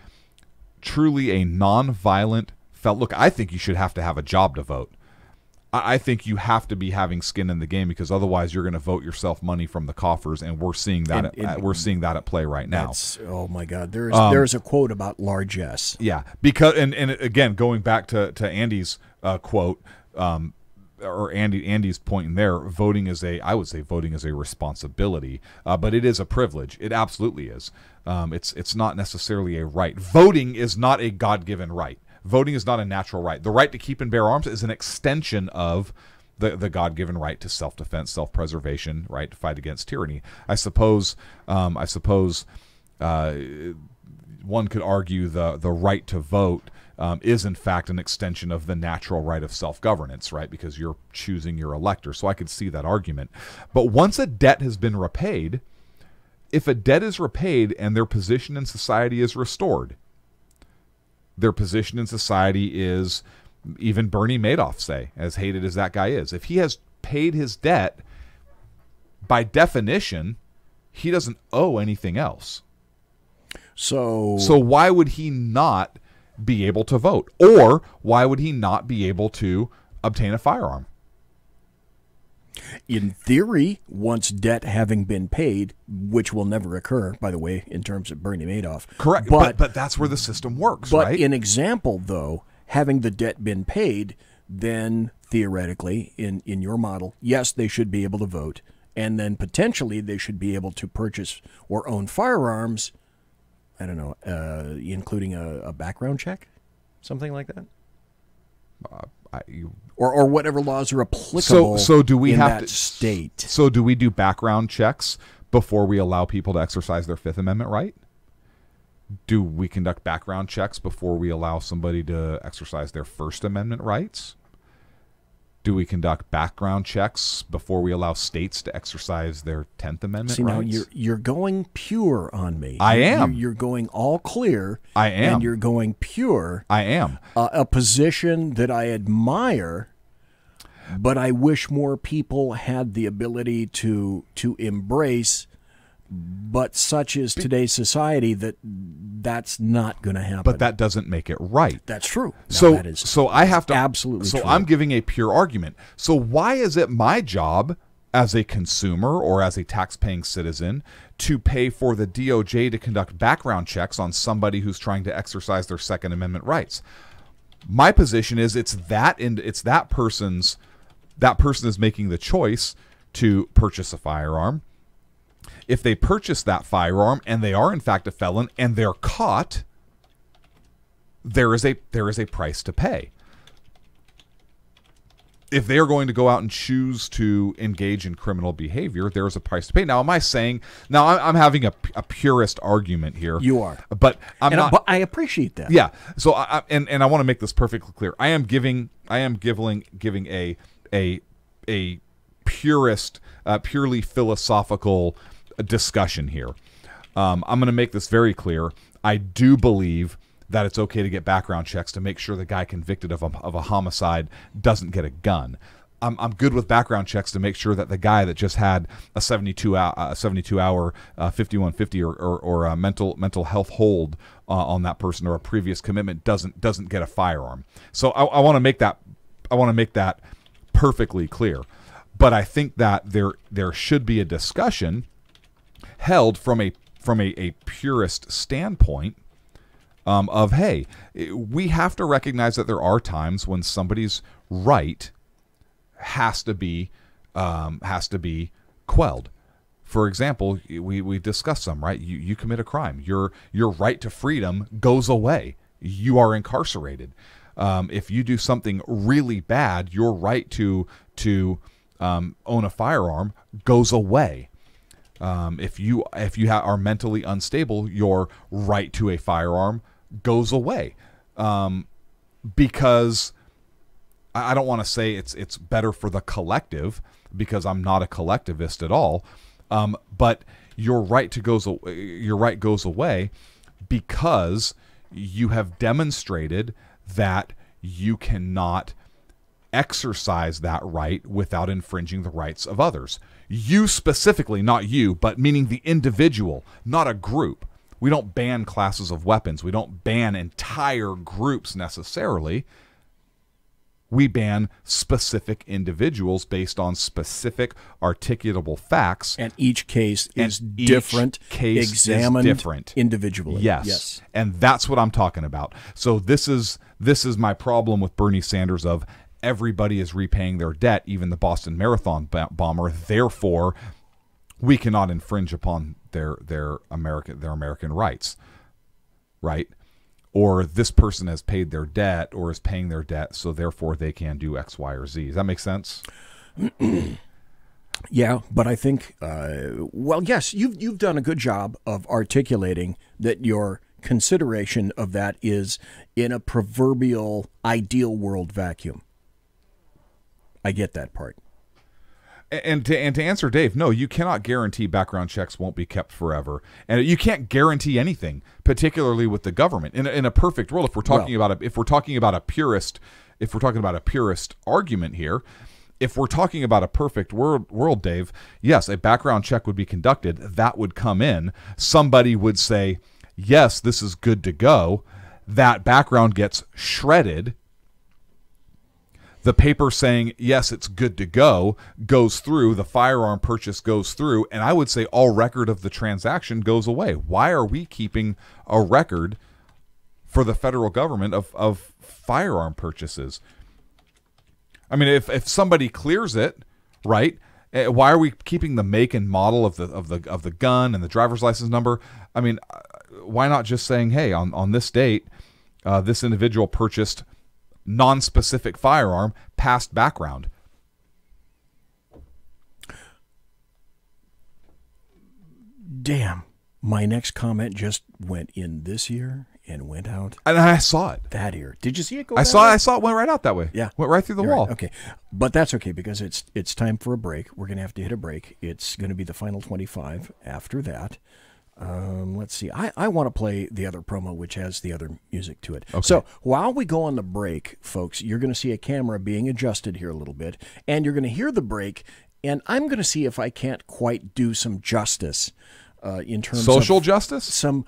truly a nonviolent felon, look, I think you should have to have a job to vote. I think you have to be having skin in the game, because otherwise you're going to vote yourself money from the coffers, and we're seeing that we're seeing that at play right now. Oh my God, there's a quote about largesse. Yeah, because and again, going back to Andy's quote, or Andy's point in there, I would say voting is a responsibility, but it is a privilege. It absolutely is. It's not necessarily a right. Voting is not a God-given right. Voting is not a natural right. The right to keep and bear arms is an extension of the God-given right to self-defense, self-preservation, right to fight against tyranny. I suppose one could argue the right to vote is in fact an extension of the natural right of self-governance, right? Because you're choosing your elector. So I could see that argument. But once a debt has been repaid, if a debt is repaid and their position in society is restored, their position in society is, even Bernie Madoff say, as hated as that guy is, if he has paid his debt, by definition, he doesn't owe anything else. So why would he not be able to vote? Or why would he not be able to obtain a firearm? In theory, once debt having been paid, which will never occur, by the way, in terms of Bernie Madoff. Correct, but that's where the system works, right? But in example, though, having the debt been paid, then theoretically, in your model, yes, they should be able to vote, and then potentially they should be able to purchase or own firearms, I don't know, including a background check, something like that? Or whatever laws are applicable so do we in have that state. So do we do background checks before we allow people to exercise their Fifth Amendment right? Do we conduct background checks before we allow somebody to exercise their First Amendment rights? Do we conduct background checks before we allow states to exercise their 10th Amendment rights? Now you're going pure on me. I am. You're going all clear. I am. And you're going pure. I am. A position that I admire, but I wish more people had the ability to embrace. But such is today's society that's not going to happen. But that doesn't make it right. That's true. So I have to absolutely. So true. I'm giving a pure argument. So why is it my job as a consumer or as a tax-paying citizen to pay for the DOJ to conduct background checks on somebody who's trying to exercise their Second Amendment rights? My position is that person is making the choice to purchase a firearm. If they purchase that firearm and they are in fact a felon and they're caught, there is a price to pay. if they are going to go out and choose to engage in criminal behavior, there's a price to pay. Now, am I saying? Now, I'm having a purist argument here. You are, but I'm not. But I appreciate that. Yeah. So, I want to make this perfectly clear. I am giving a purist, purely philosophical discussion here. I'm going to make this very clear. I do believe that it's okay to get background checks to make sure the guy convicted of a homicide doesn't get a gun. I'm good with background checks to make sure that the guy that just had a 72-hour 5150 or a mental health hold on that person or a previous commitment doesn't get a firearm. So I want to make that perfectly clear. But I think that there should be a discussion held from a purist standpoint. Of, hey, we have to recognize that there are times when somebody's right has to be quelled. For example, we discussed some, right? You commit a crime, your right to freedom goes away. You are incarcerated. If you do something really bad, your right to own a firearm goes away. If you are mentally unstable, your right to a firearm goes away, because I don't want to say it's better for the collective, because I'm not a collectivist at all, but your right goes away because you have demonstrated that you cannot exercise that right without infringing the rights of others. You specifically, not you, but meaning the individual, not a group. We don't ban classes of weapons. We don't ban entire groups necessarily. We ban specific individuals based on specific articulable facts. And each case is different, examined individually. Yes. And that's what I'm talking about. So this is my problem with Bernie Sanders of everybody is repaying their debt, even the Boston Marathon bomber. Therefore, we cannot infringe upon their American rights, right? Or this person has paid their debt or is paying their debt, so therefore they can do X, Y, or Z. Does that make sense? Yeah, but I think, well, yes, you've done a good job of articulating that your consideration of that is in a proverbial ideal world vacuum. I get that part. And to answer Dave, no, you cannot guarantee background checks won't be kept forever, and you can't guarantee anything, particularly with the government. In a perfect world, if we're talking about a purist argument here, if we're talking about a perfect world, Dave, yes, a background check would be conducted. That would come in. Somebody would say, yes, this is good to go. That background gets shredded. The paper saying, yes, it's good to go, goes through, the firearm purchase goes through, and I would say all record of the transaction goes away. Why are we keeping a record for the federal government of firearm purchases? I mean, if somebody clears it, right, why are we keeping the make and model of the gun and the driver's license number? I mean, why not just saying, hey, on this date, this individual purchased non-specific firearm, past background. Damn. My next comment just went in this year and went out. And I saw it. That year. Did you see it go I saw it went right out that way. Yeah. Went right through the wall. Right. Okay. But that's okay because it's time for a break. We're going to have to hit a break. It's going to be the final 25 after that. Let's see. I want to play the other promo, which has the other music to it. Okay. So while we go on the break, folks, you're going to see a camera being adjusted here a little bit, and you're going to hear the break, and I'm going to see if I can't quite do some justice in terms social of justice, some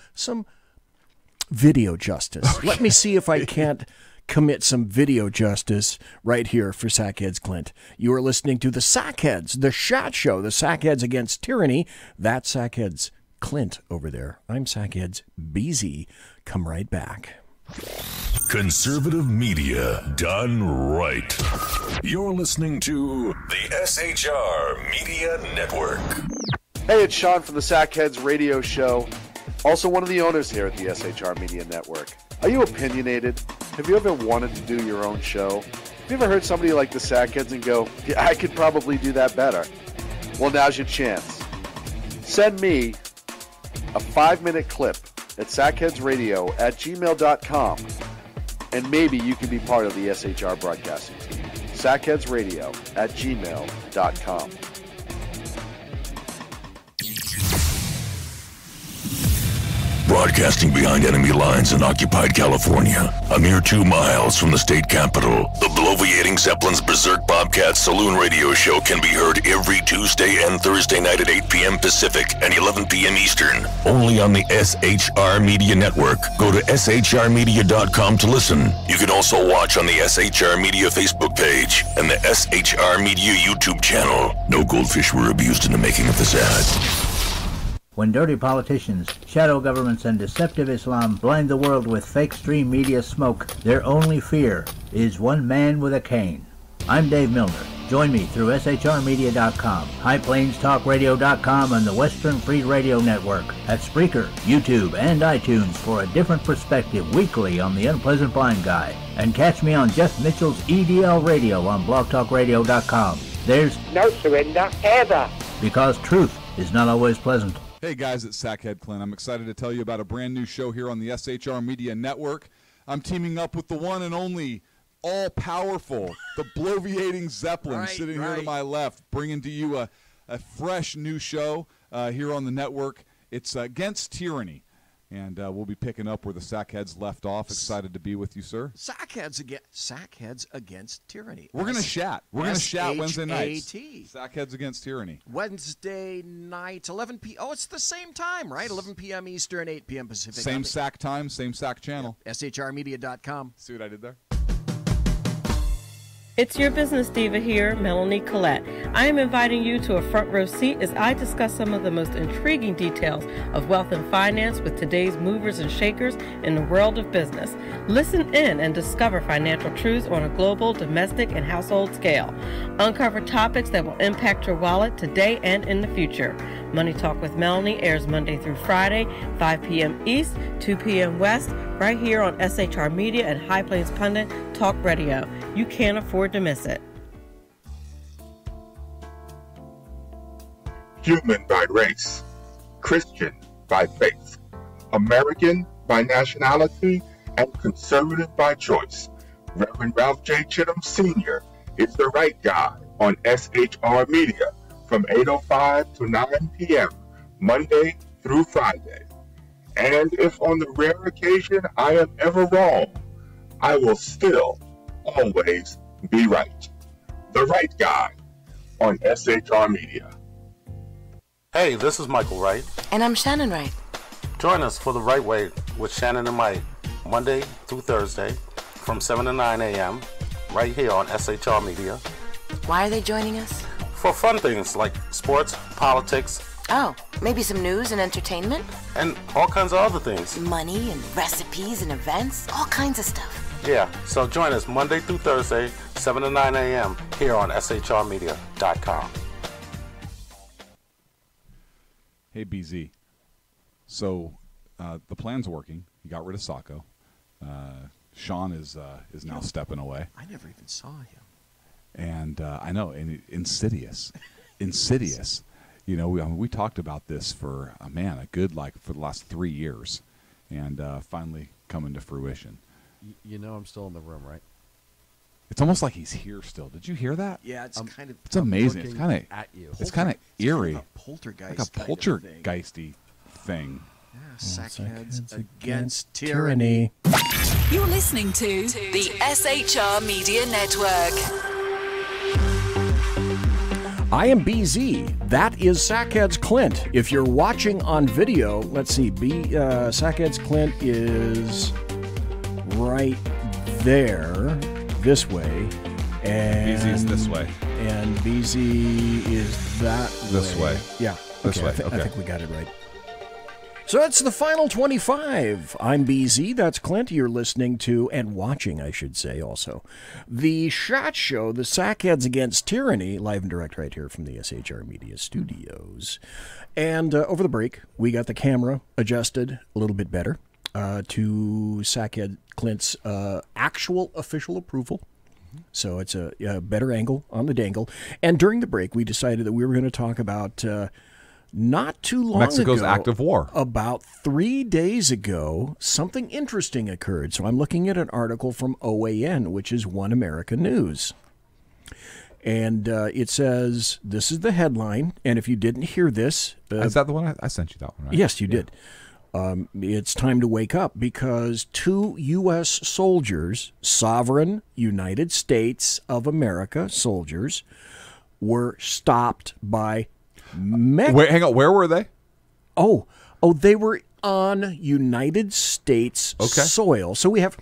video justice. Okay. Let me see if I can't commit some video justice right here for Sackheads Clint. You are listening to the Sackheads, the Shot Show, the Sackheads Against Tyranny. That's Sackheads Clint over there. I'm Sackheads BZ. Come right back. Conservative media done right. You're listening to the SHR Media Network. Hey, it's Sean from the Sackheads Radio Show. Also one of the owners here at the SHR Media Network. Are you opinionated? Have you ever wanted to do your own show? Have Have you ever heard somebody like the Sackheads and go, yeah, I could probably do that better? Well, now's your chance. Send me a 5-minute clip at sackheadsradio@gmail.com, and maybe you can be part of the SHR broadcasting team. sackheadsradio@gmail.com. Broadcasting behind enemy lines in occupied California, a mere 2 miles from the state capitol, the bloviating Zeppelin's Berserk Bobcat Saloon Radio Show can be heard every Tuesday and Thursday night at 8 p.m. Pacific and 11 p.m. Eastern, only on the SHR Media Network. Go to shrmedia.com to listen. You can also watch on the SHR Media Facebook page and the SHR Media YouTube channel. No goldfish were abused in the making of this ad. When dirty politicians, shadow governments, and deceptive Islam blind the world with fake stream media smoke, their only fear is one man with a cane. I'm Dave Milner. Join me through shrmedia.com, highplanestalkradio.com, and the Western Free Radio Network at Spreaker, YouTube, and iTunes for a different perspective weekly on the Unpleasant Blind Guy. And catch me on Jeff Mitchell's EDL Radio on blogtalkradio.com. There's no surrender ever, because truth is not always pleasant. Hey guys, it's Sackhead Clint. I'm excited to tell you about a brand new show here on the SHR Media Network. I'm teaming up with the one and only all-powerful, the bloviating Zeppelin, sitting here to my left, bringing to you a fresh new show here on the network. It's Against Tyranny. And we'll be picking up where the Sackheads left off. Excited to be with you, sir. Sackheads against tyranny. We're going to chat. We're going to chat Wednesday nights. S-H-A-T. Sackheads Against Tyranny. Wednesday nights, 11 p.m. Oh, it's the same time, right? 11 p.m. Eastern, 8 p.m. Pacific. Same sack time, same sack channel. Yep. shrmedia.com. See what I did there? It's your business diva here, Melanie Collette. I am inviting you to a front row seat as I discuss some of the most intriguing details of wealth and finance with today's movers and shakers in the world of business. Listen in and discover financial truths on a global, domestic, and household scale. Uncover topics that will impact your wallet today and in the future. Money Talk with Melanie airs Monday through Friday, 5 p.m. East, 2 p.m. West, right here on SHR Media and High Plains Pundit Talk Radio. You can't afford to miss it. Human by race, Christian by faith, American by nationality, and conservative by choice. Reverend Ralph J. Chittum Sr. is the right guy on SHR Media from 8:05 to 9 p.m. Monday through Friday. And if on the rare occasion I am ever wrong, I will still always be right. The right guy on SHR Media. Hey, this is Michael Wright. And I'm Shannon Wright. Join us for The Right Way with Shannon and Mike, Monday through Thursday from 7 to 9 a.m. right here on SHR Media. Why are they joining us? For fun things like sports, politics. Oh, maybe some news and entertainment? And all kinds of other things. Money and recipes and events, all kinds of stuff. Yeah, so join us Monday through Thursday, 7 to 9 a.m. here on shrmedia.com. Hey, BZ. So the plan's working. You got rid of Sacco. Sean is now stepping away. I never even saw him. And I know, and insidious. Insidious. You know, we talked about this for, for the last 3 years, and finally coming to fruition. You know I'm still in the room, right? It's almost like he's here still. Did you hear that? Yeah, it's kind of. It's amazing. It's kind of at you. It's kind of eerie. Kind of a poltergeist. Like a poltergeisty thing. Yeah, Sackheads against tyranny. You're listening to the SHR Media Network. I am BZ. That is Sackheads Clint. If you're watching on video, let's see. Sackheads Clint is right there, this way, and BZ is this way, and BZ is this way. Yeah, this way. I think we got it right. So that's the final 25. I'm BZ, that's Clint. You're listening to, and watching, I should say also, the Shot Show, the Sackheads Against Tyranny, live and direct right here from the SHR Media Studios. And over the break, we got the camera adjusted a little bit better to Sackhead Clint's actual official approval. So it's a better angle on the dangle. And during the break, we decided that we were going to talk about not too long Mexico's ago, active war. About 3 days ago, something interesting occurred. So I'm looking at an article from OAN, which is One America News. And it says, this is the headline, and if you didn't hear this... is that the one? I sent you that one, right? Yes, you did. It's time to wake up because 2 U.S. soldiers, sovereign United States of America soldiers, were stopped by... Wait, hang on. Where were they? Oh, they were on United States soil. So we have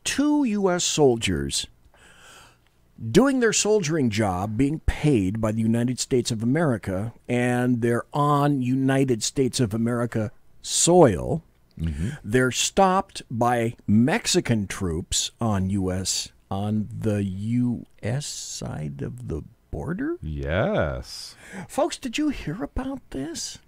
2 U.S. soldiers doing their soldiering job, being paid by the United States of America, and they're on United States of America soil. Mm-hmm. They're stopped by Mexican troops on the U.S. side of the border? Yes. Folks, did you hear about this?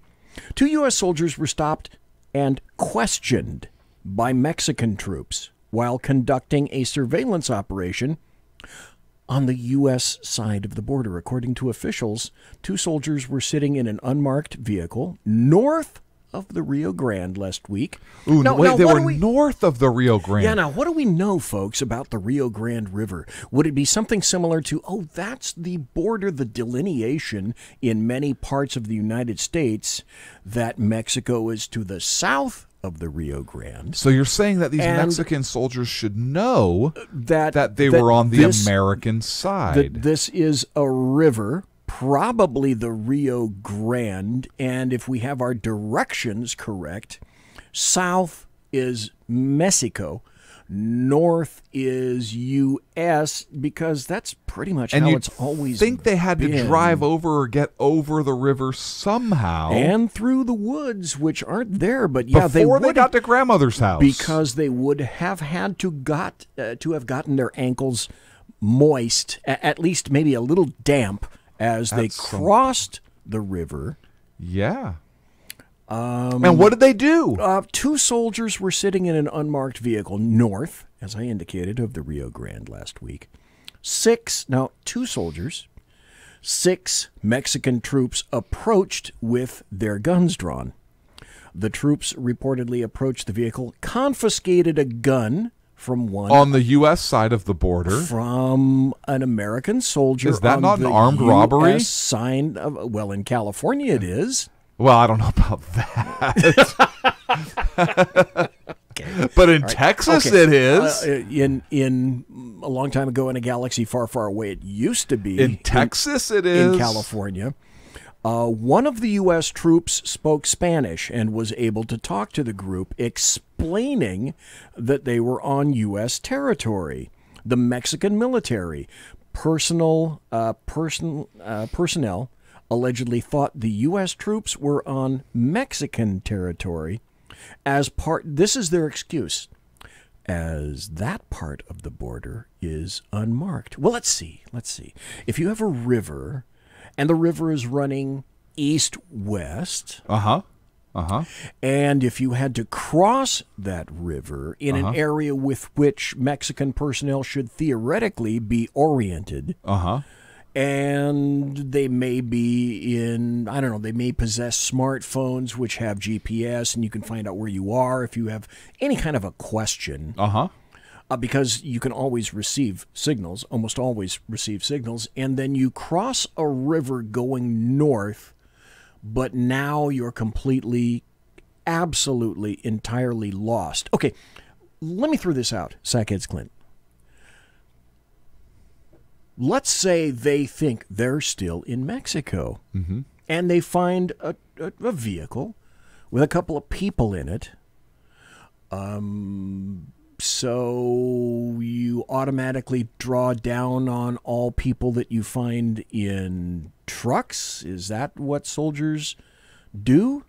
2 U.S. soldiers were stopped and questioned by Mexican troops while conducting a surveillance operation on the U.S. side of the border. According to officials, 2 soldiers were sitting in an unmarked vehicle north of the Rio Grande last week. Ooh, wait, they were north of the Rio Grande. Yeah, now, what do we know, folks, about the Rio Grande River? Would it be something similar to, that's the border, the delineation in many parts of the United States that Mexico is to the south of the Rio Grande? So you're saying that these Mexican soldiers should know that they were on the American side. That this is a river, probably the Rio Grande, and if we have our directions correct, south is Mexico, north is U.S., because that's pretty much how it's always been. I think they had to drive over or get over the river somehow. And through the woods, which aren't there, but yeah, before they got to grandmother's house. Because they would have had to have gotten their ankles moist, at least maybe a little damp, as they crossed the river. Yeah. And what did they do? 2 soldiers were sitting in an unmarked vehicle north, as I indicated, of the Rio Grande last week. 2 soldiers, 6 Mexican troops approached with their guns drawn. The troops reportedly approached the vehicle, confiscated a gun from one on the U.S. side of the border from an American soldier. Is that not an armed robbery? Sign of, well, in California it is. Well, I don't know about that. But in Texas it is. In a long time ago in a galaxy far, far away, it used to be. In Texas it is. In California. One of the U.S. troops spoke Spanish and was able to talk to the group, explaining that they were on U.S. territory. The Mexican military personnel allegedly thought the U.S. troops were on Mexican territory this is their excuse, as that part of the border is unmarked. Well, let's see. If you have a river and the river is running east-west. And if you had to cross that river in an area with which Mexican personnel should theoretically be oriented, and they may be they may possess smartphones which have GPS, and you can find out where you are if you have any kind of a question. Because you can always receive signals, almost always receive signals, and then you cross a river going north, but now you're completely, absolutely, entirely lost. Okay, let me throw this out, Sackheads Clint. Let's say they think they're still in Mexico, and they find a vehicle with a couple of people in it. So you automatically draw down on all people that you find in trucks? Is that what soldiers do?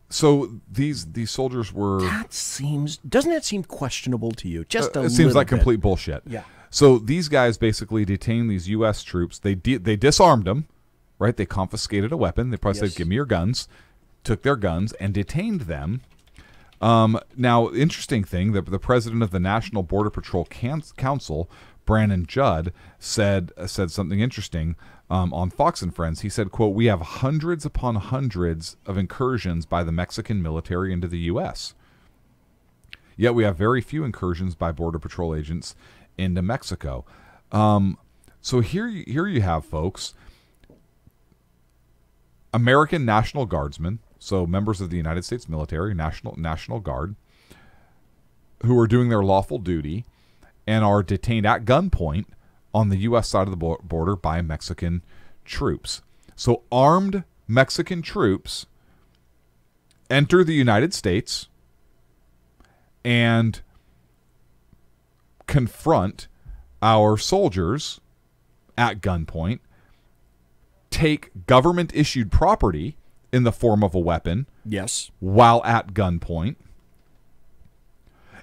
So these soldiers were... Doesn't that seem questionable to you? Just a little bit. It seems like complete bullshit. Yeah. So these guys basically detained these U.S. troops. They disarmed them, right? They confiscated a weapon. They probably said, give me your guns. Took their guns and detained them. Now, interesting thing, the president of the National Border Patrol Council Brandon Judd, said something interesting on Fox and Friends. He said, quote, "We have hundreds upon hundreds of incursions by the Mexican military into the U.S., yet we have very few incursions by Border Patrol agents into Mexico." So here you have, folks, American National Guardsmen, so members of the United States military, National Guard, who are doing their lawful duty and are detained at gunpoint on the U.S. side of the border by Mexican troops. So armed Mexican troops enter the United States and confront our soldiers at gunpoint, take government-issued property in the form of a weapon, yes, while at gunpoint.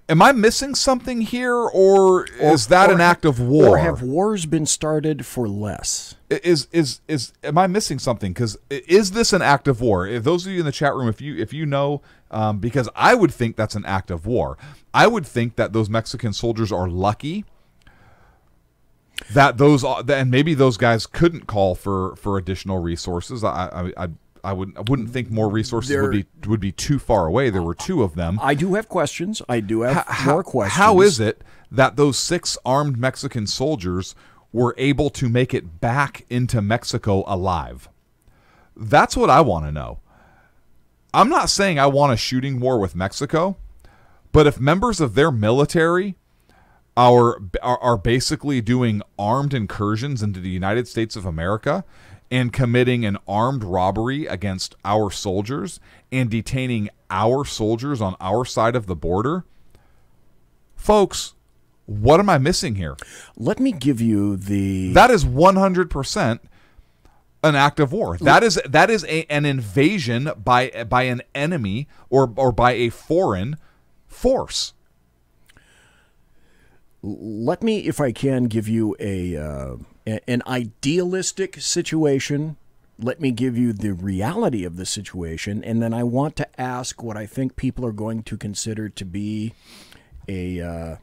Am I missing something here, or is that an act of war? Or have wars been started for less? Am I missing something? Because is this an act of war? If those of you in the chat room, if you know, because I would think that's an act of war. I would think that those Mexican soldiers are lucky that and maybe those guys couldn't call for additional resources. I wouldn't think more resources would be too far away. There were two of them. I do have questions. I do have more questions. How is it that those 6 armed Mexican soldiers were able to make it back into Mexico alive? That's what I want to know. I'm not saying I want a shooting war with Mexico, but if members of their military are basically doing armed incursions into the United States of America and committing an armed robbery against our soldiers and detaining our soldiers on our side of the border, folks, what am I missing here? Let me give you That is 100% an act of war. That is an invasion by an enemy or by a foreign force. Let me, if I can, give you an idealistic situation. Let me give you the reality of the situation, and then I want to ask what I think people are going to consider to be an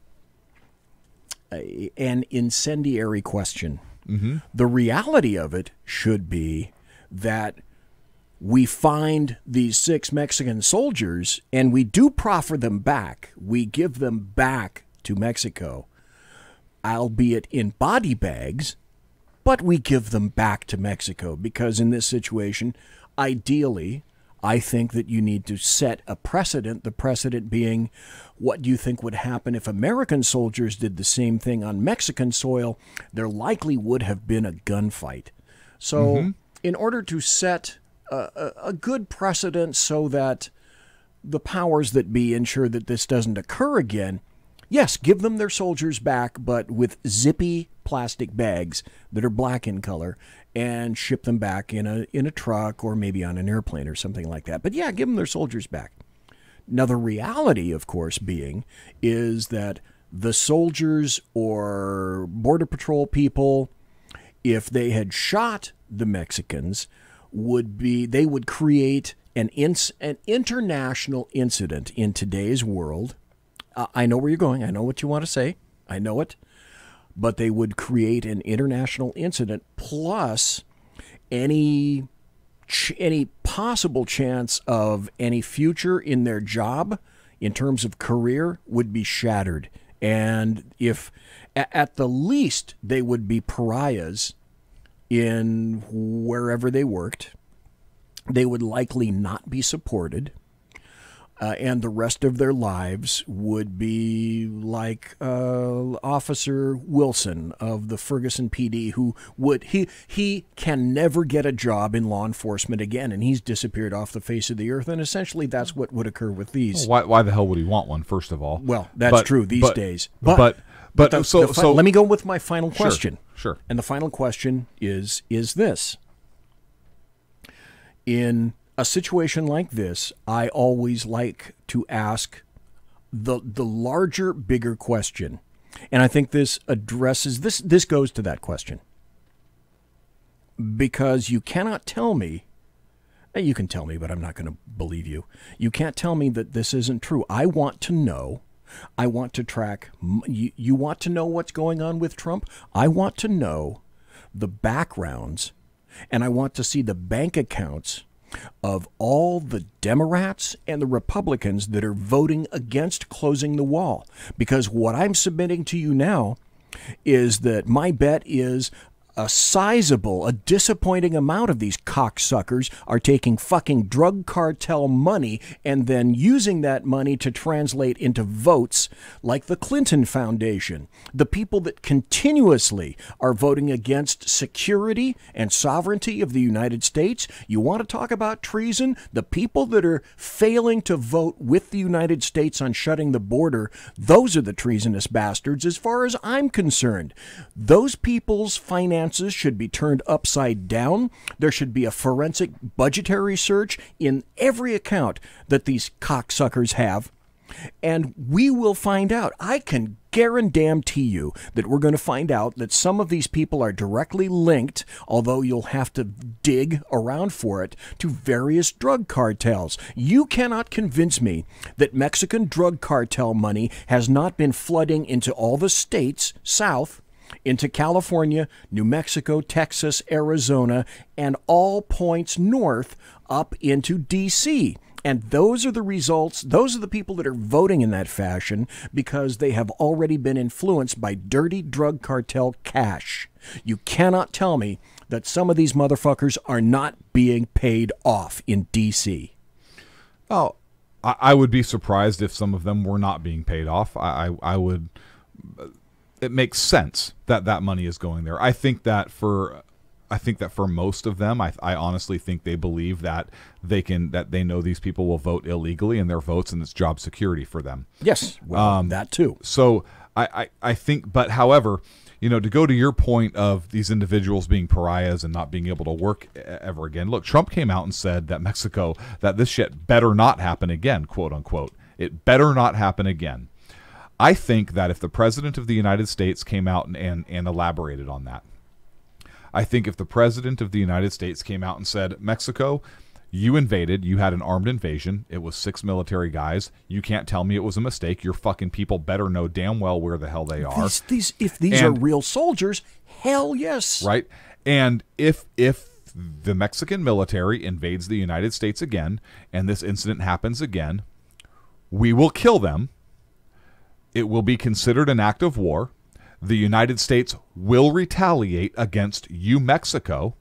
incendiary question. Mm-hmm. The reality of it should be that we find these 6 Mexican soldiers, and we do proffer them back. We give them back to Mexico, albeit in body bags, but we give them back to Mexico because in this situation, ideally, I think that you need to set a precedent, the precedent being what do you think would happen if American soldiers did the same thing on Mexican soil? There likely would have been a gunfight. So in order to set a good precedent so that the powers that be ensure that this doesn't occur again, yes, give them their soldiers back, but with zippy plastic bags that are black in color, and ship them back in a truck or maybe on an airplane or something like that. But yeah, give them their soldiers back. Now, the reality, of course, is that the soldiers or Border Patrol people, if they had shot the Mexicans, they would create an international incident in today's world. I know where you're going. I know what you want to say. I know it. But they would create an international incident plus any possible chance of any future in their job in terms of career would be shattered. And if at the least they would be pariahs in wherever they worked, they would likely not be supported. And the rest of their lives would be like Officer Wilson of the Ferguson PD, who he can never get a job in law enforcement again, and he's disappeared off the face of the earth. And essentially, that's what would occur with these. Why the hell would he want one? First of all, well, that's true these days. But let me go with my final question. Sure. And the final question is this: in a situation like this, I always like to ask the larger, bigger question. And I think this addresses this goes to that question. Because you cannot tell me, you can tell me, but I'm not going to believe you. You can't tell me that this isn't true. I want to know I want to track. You want to know what's going on with Trump? I want to know the backgrounds, and I want to see the bank accounts of all the Democrats and the Republicans that are voting against closing the wall. Because what I'm submitting to you now is that my bet is a disappointing amount of these cocksuckers are taking fucking drug cartel money and then using that money to translate into votes like the Clinton Foundation. The people that continuously are voting against security and sovereignty of the United States. You want to talk about treason? The people that are failing to vote with the United States on shutting the border, those are the treasonous bastards as far as I'm concerned. Those people's finances should be turned upside down. There should be a forensic budgetary search in every account that these cocksuckers have. And we will find out. I can guarantee you that we're going to find out that some of these people are directly linked, although you'll have to dig around for it, to various drug cartels. You cannot convince me that Mexican drug cartel money has not been flooding into all the states south, into California, New Mexico, Texas, Arizona, and all points north up into D.C. And those are the results. Those are the people that are voting in that fashion because they have already been influenced by dirty drug cartel cash. You cannot tell me that some of these motherfuckers are not being paid off in D.C. Oh, I would be surprised if some of them were not being paid off. I would... It makes sense that that money is going there. I think that for most of them, I honestly think they believe that they know these people will vote illegally and their votes, and it's job security for them. Yes, well, that too. So I think, but however, to go to your point of these individuals being pariahs and not being able to work ever again. Look, Trump came out and said that that this shit better not happen again, quote unquote. It better not happen again. I think that if the President of the United States came out and elaborated on that, I think if the President of the United States came out and said, Mexico, you invaded, you had an armed invasion, it was 6 military guys, you can't tell me it was a mistake, your fucking people better know damn well where the hell they are. If these are real soldiers, hell yes. Right? And if the Mexican military invades the United States again, and this incident happens again, we will kill them. It will be considered an act of war. The United States will retaliate against you, Mexico.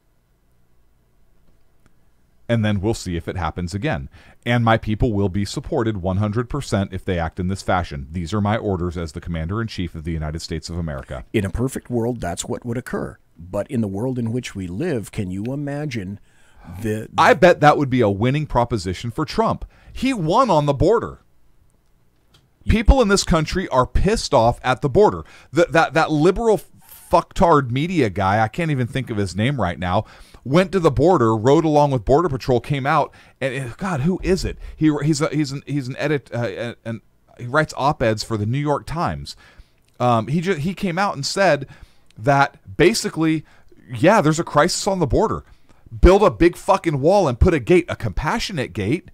And then we'll see if it happens again. And my people will be supported 100% if they act in this fashion. These are my orders as the Commander-in-Chief of the United States of America. In a perfect world, that's what would occur. But in the world in which we live, can you imagine I bet that would be a winning proposition for Trump. He won on the border. People in this country are pissed off at the border. That liberal fucktard media guy, I can't even think of his name right now, went to the border, rode along with Border Patrol, came out, and God, who is it? He's an edit, and he writes op-eds for the New York Times. He came out and said that basically, yeah, there's a crisis on the border. Build a big fucking wall and put a gate, a compassionate gate.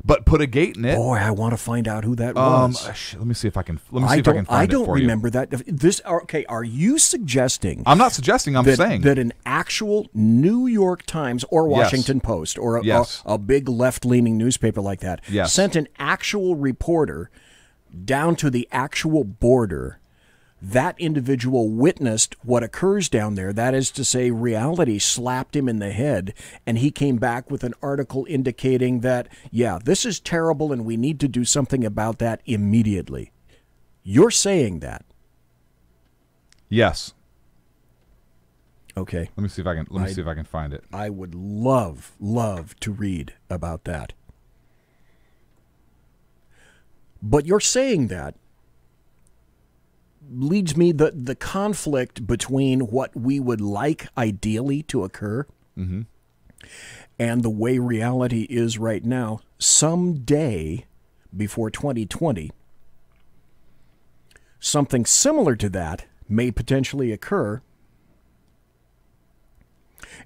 But put a gate in it. Boy, I want to find out who that was. Let me see if I can. Let me see if I can find it for you. I don't remember that. Okay, are you suggesting? I'm not suggesting. I'm saying that an actual New York Times or Washington Post or a big left-leaning newspaper like that sent an actual reporter down to the actual border. That individual witnessed what occurs down there. That is to say, reality slapped him in the head, and he came back with an article indicating that, yeah, this is terrible and we need to do something about that immediately. You're saying that? Yes. Okay. Let me see if I can. See if I can find it. I would love to read about that. But you're saying that leads me the conflict between what we would like ideally to occur and the way reality is right now. Someday, before 2020, something similar to that may potentially occur.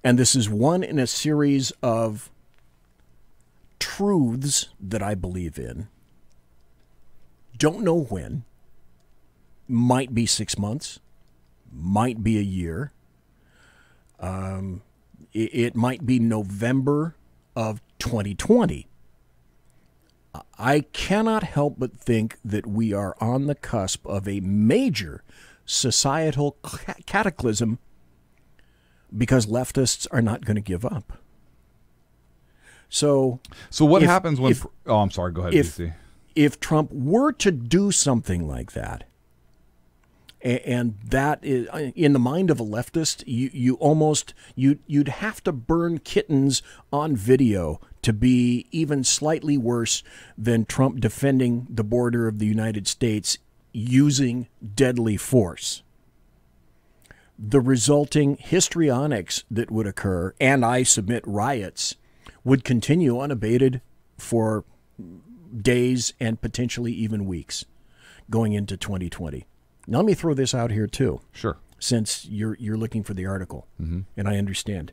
And this is one in a series of truths that I believe in. Don't know when. Might be 6 months. Might be a year. It might be November of 2020. I cannot help but think that we are on the cusp of a major societal cataclysm because leftists are not going to give up. So what happens when... I'm sorry. Go ahead, BC. If Trump were to do something like that, and that is in the mind of a leftist, you'd have to burn kittens on video to be even slightly worse than Trump defending the border of the United States using deadly force. The resulting histrionics that would occur, and I submit riots, would continue unabated for days and potentially even weeks going into 2020. Now, let me throw this out here, too. Sure. Since you're looking for the article, and I understand.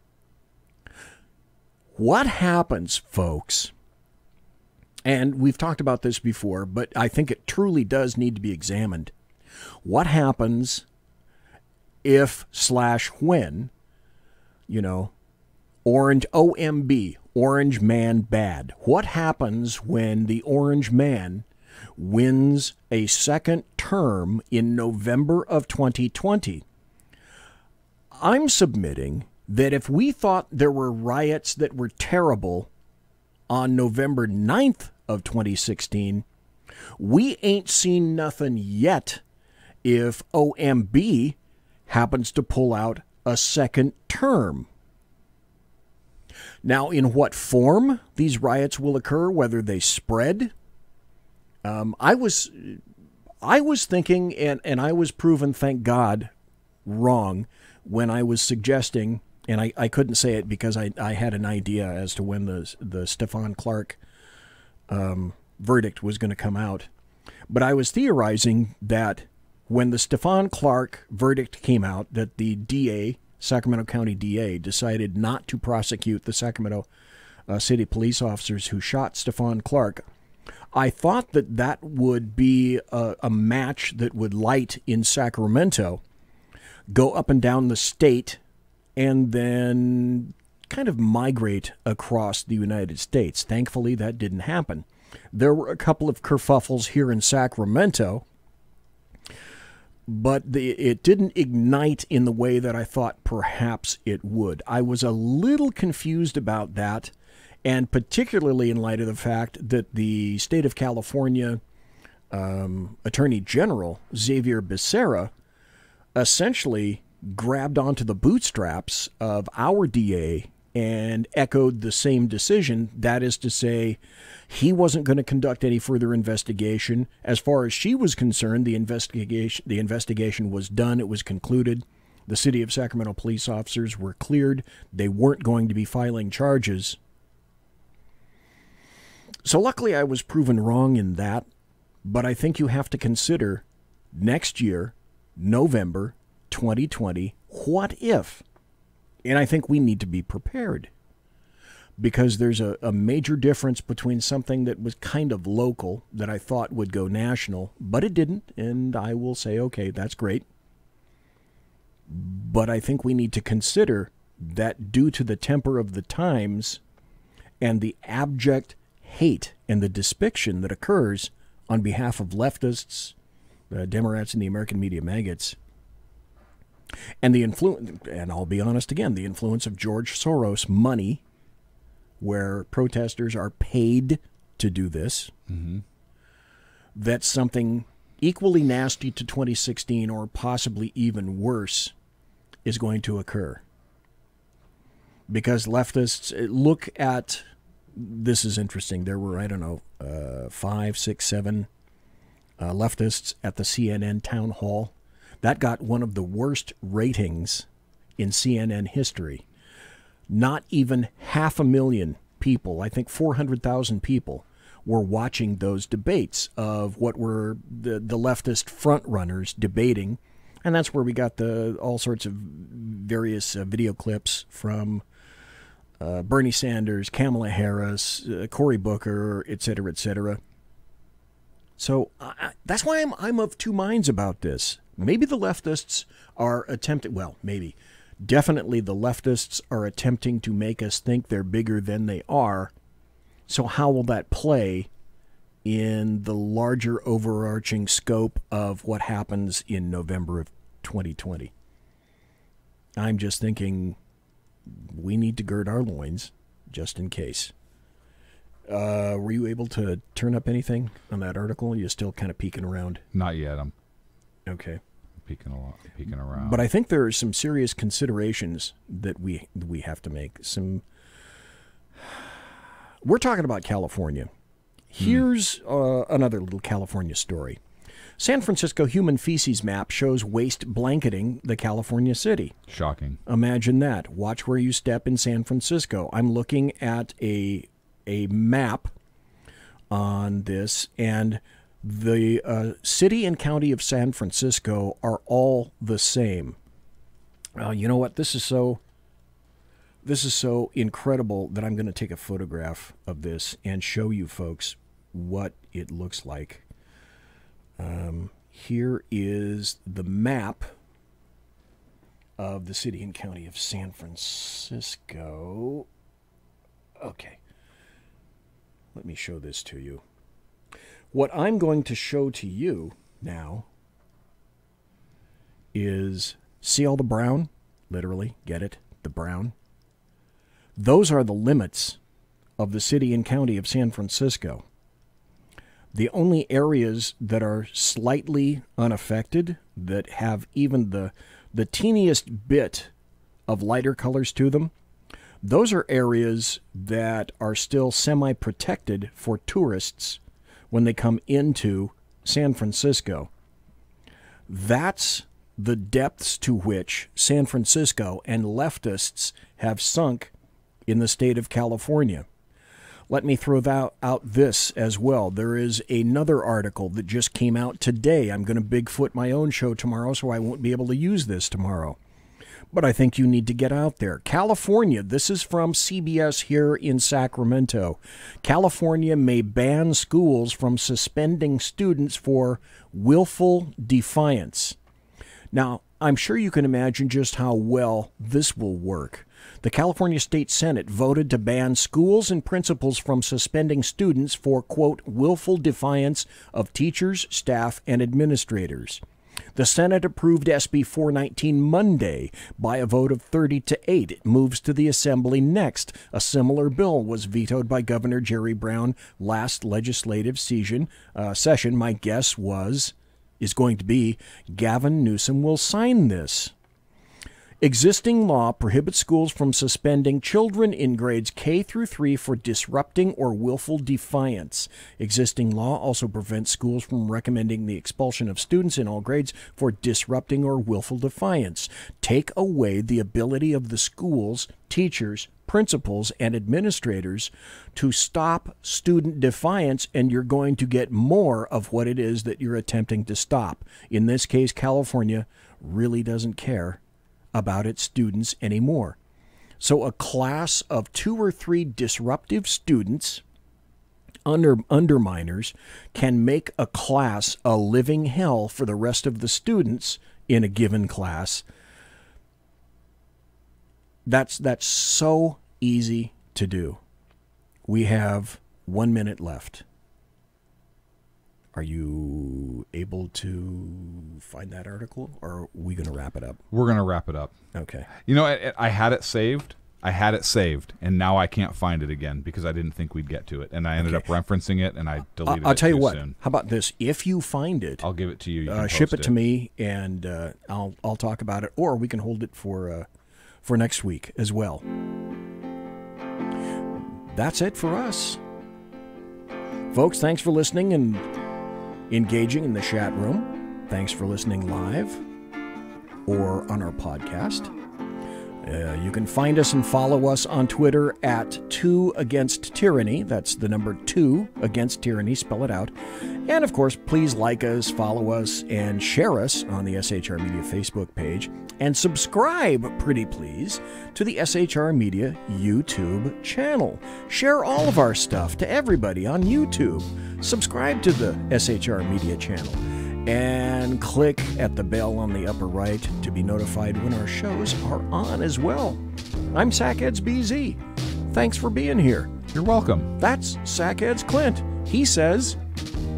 What happens, folks, and we've talked about this before, but I think it truly does need to be examined. What happens if/when, Orange OMB, Orange Man Bad. What happens when the Orange Man wins a second term in November of 2020? I'm submitting that if we thought there were riots that were terrible on November 9th of 2016, we ain't seen nothing yet if OMB happens to pull out a second term. Now, in what form these riots will occur, whether they spread, I was thinking, and I was proven, thank God, wrong when I was suggesting, and I couldn't say it because I had an idea as to when the Stephon Clark verdict was going to come out. But I was theorizing that when the Stephon Clark verdict came out, that the DA, Sacramento County DA, decided not to prosecute the Sacramento City police officers who shot Stephon Clark, I thought that would be a match that would light in Sacramento, go up and down the state, and then kind of migrate across the United States. Thankfully, that didn't happen. There were a couple of kerfuffles here in Sacramento, but it didn't ignite in the way that I thought perhaps it would. I was a little confused about that, and particularly in light of the fact that the state of California Attorney General Xavier Becerra essentially grabbed onto the bootstraps of our DA and echoed the same decision. That is to say, he wasn't going to conduct any further investigation. As far as she was concerned, the investigation was done. It was concluded. The city of Sacramento police officers were cleared. They weren't going to be filing charges. So luckily I was proven wrong in that, but I think you have to consider next year, November 2020, what if? And I think we need to be prepared, because there's a major difference between something that was kind of local that I thought would go national, but it didn't, and I will say, okay, that's great. But I think we need to consider that due to the temper of the times and the abject hate and the depiction that occurs on behalf of leftists, Democrats, and the American media maggots, and the influence, and I'll be honest again, the influence of George Soros money, where protesters are paid to do this, that's something equally nasty to 2016 or possibly even worse is going to occur. Because leftists, look at, this is interesting, there were, 5, 6, 7 leftists at the CNN town hall. That got one of the worst ratings in CNN history. Not even 500,000 people, I think 400,000 people, were watching those debates of what were the leftist frontrunners debating. And that's where we got all sorts of various video clips from Bernie Sanders, Kamala Harris, Cory Booker, et cetera, et cetera. So that's why I'm of two minds about this. Maybe the leftists are attempting, well, maybe, definitely the leftists are attempting to make us think they're bigger than they are. So how will that play in the larger overarching scope of what happens in November of 2020? I'm just thinking we need to gird our loins just in case. Were you able to turn up anything on that article? You're still kind of peeking around? Not yet. I'm okay. Peeking around. But I think there are some serious considerations that we have to make. We're talking about California. Here's another little California story. San Francisco human feces map shows waste blanketing the California city. Shocking. Imagine that. Watch where you step in San Francisco. I'm looking at a map on this, and the city and county of San Francisco are all the same. You know what? This is so incredible that I'm going to take a photograph of this and show you folks what it looks like. Here is the map of the city and county of San Francisco. Okay. Let me show this to you. What I'm going to show to you now is, see all the brown? Literally, get it? The brown. Those are the limits of the city and county of San Francisco. The only areas that are slightly unaffected, that have even the teeniest bit of lighter colors to them, those are areas that are still semi-protected for tourists when they come into San Francisco. That's the depths to which San Francisco and leftists have sunk in the state of California. Let me throw out this as well. There is another article that just came out today. I'm going to Bigfoot my own show tomorrow, so I won't be able to use this tomorrow. But I think you need to get out there. California, this is from CBS here in Sacramento. California may ban schools from suspending students for willful defiance. Now, I'm sure you can imagine just how well this will work. The California State Senate voted to ban schools and principals from suspending students for, quote, willful defiance of teachers, staff, and administrators. The Senate approved SB 419 Monday by a vote of 30-8. It moves to the Assembly next. A similar bill was vetoed by Governor Jerry Brown last legislative session. My guess is going to be Gavin Newsom will sign this. Existing law prohibits schools from suspending children in grades K through 3 for disrupting or willful defiance. Existing law also prevents schools from recommending the expulsion of students in all grades for disrupting or willful defiance. Take away the ability of the schools, teachers, principals, and administrators to stop student defiance, and you're going to get more of what it is that you're attempting to stop. In this case, California really doesn't care about its students anymore. So a class of 2 or 3 disruptive students, underminers, can make a class a living hell for the rest of the students in a given class. That's so easy to do. We have 1 minute left. Are you able to find that article, or are we going to wrap it up? We're going to wrap it up. Okay. You know, I had it saved. And now I can't find it again because I didn't think we'd get to it. And I ended up referencing it, and I deleted it. I'll tell you what. Soon. How about this? If you find it, I'll give it to you. You can ship post it to me, and I'll talk about it, or we can hold it for next week as well. That's it for us, folks. Thanks for listening and engaging in the chat room. Thanks for listening live or on our podcast. You can find us and follow us on Twitter at 2 Against Tyranny. That's the number 2 Against Tyranny. Spell it out. And, of course, please like us, follow us, and share us on the SHR Media Facebook page. And subscribe, pretty please, to the SHR Media YouTube channel. Share all of our stuff to everybody on YouTube. Subscribe to the SHR Media channel. And click at the bell on the upper right to be notified when our shows are on as well. I'm Sackheads BZ. Thanks for being here. You're welcome. That's Sackheads Clint. He says,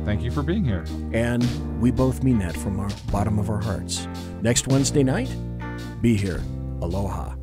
thank you for being here. And we both mean that from our bottom of our hearts. Next Wednesday night, be here. Aloha.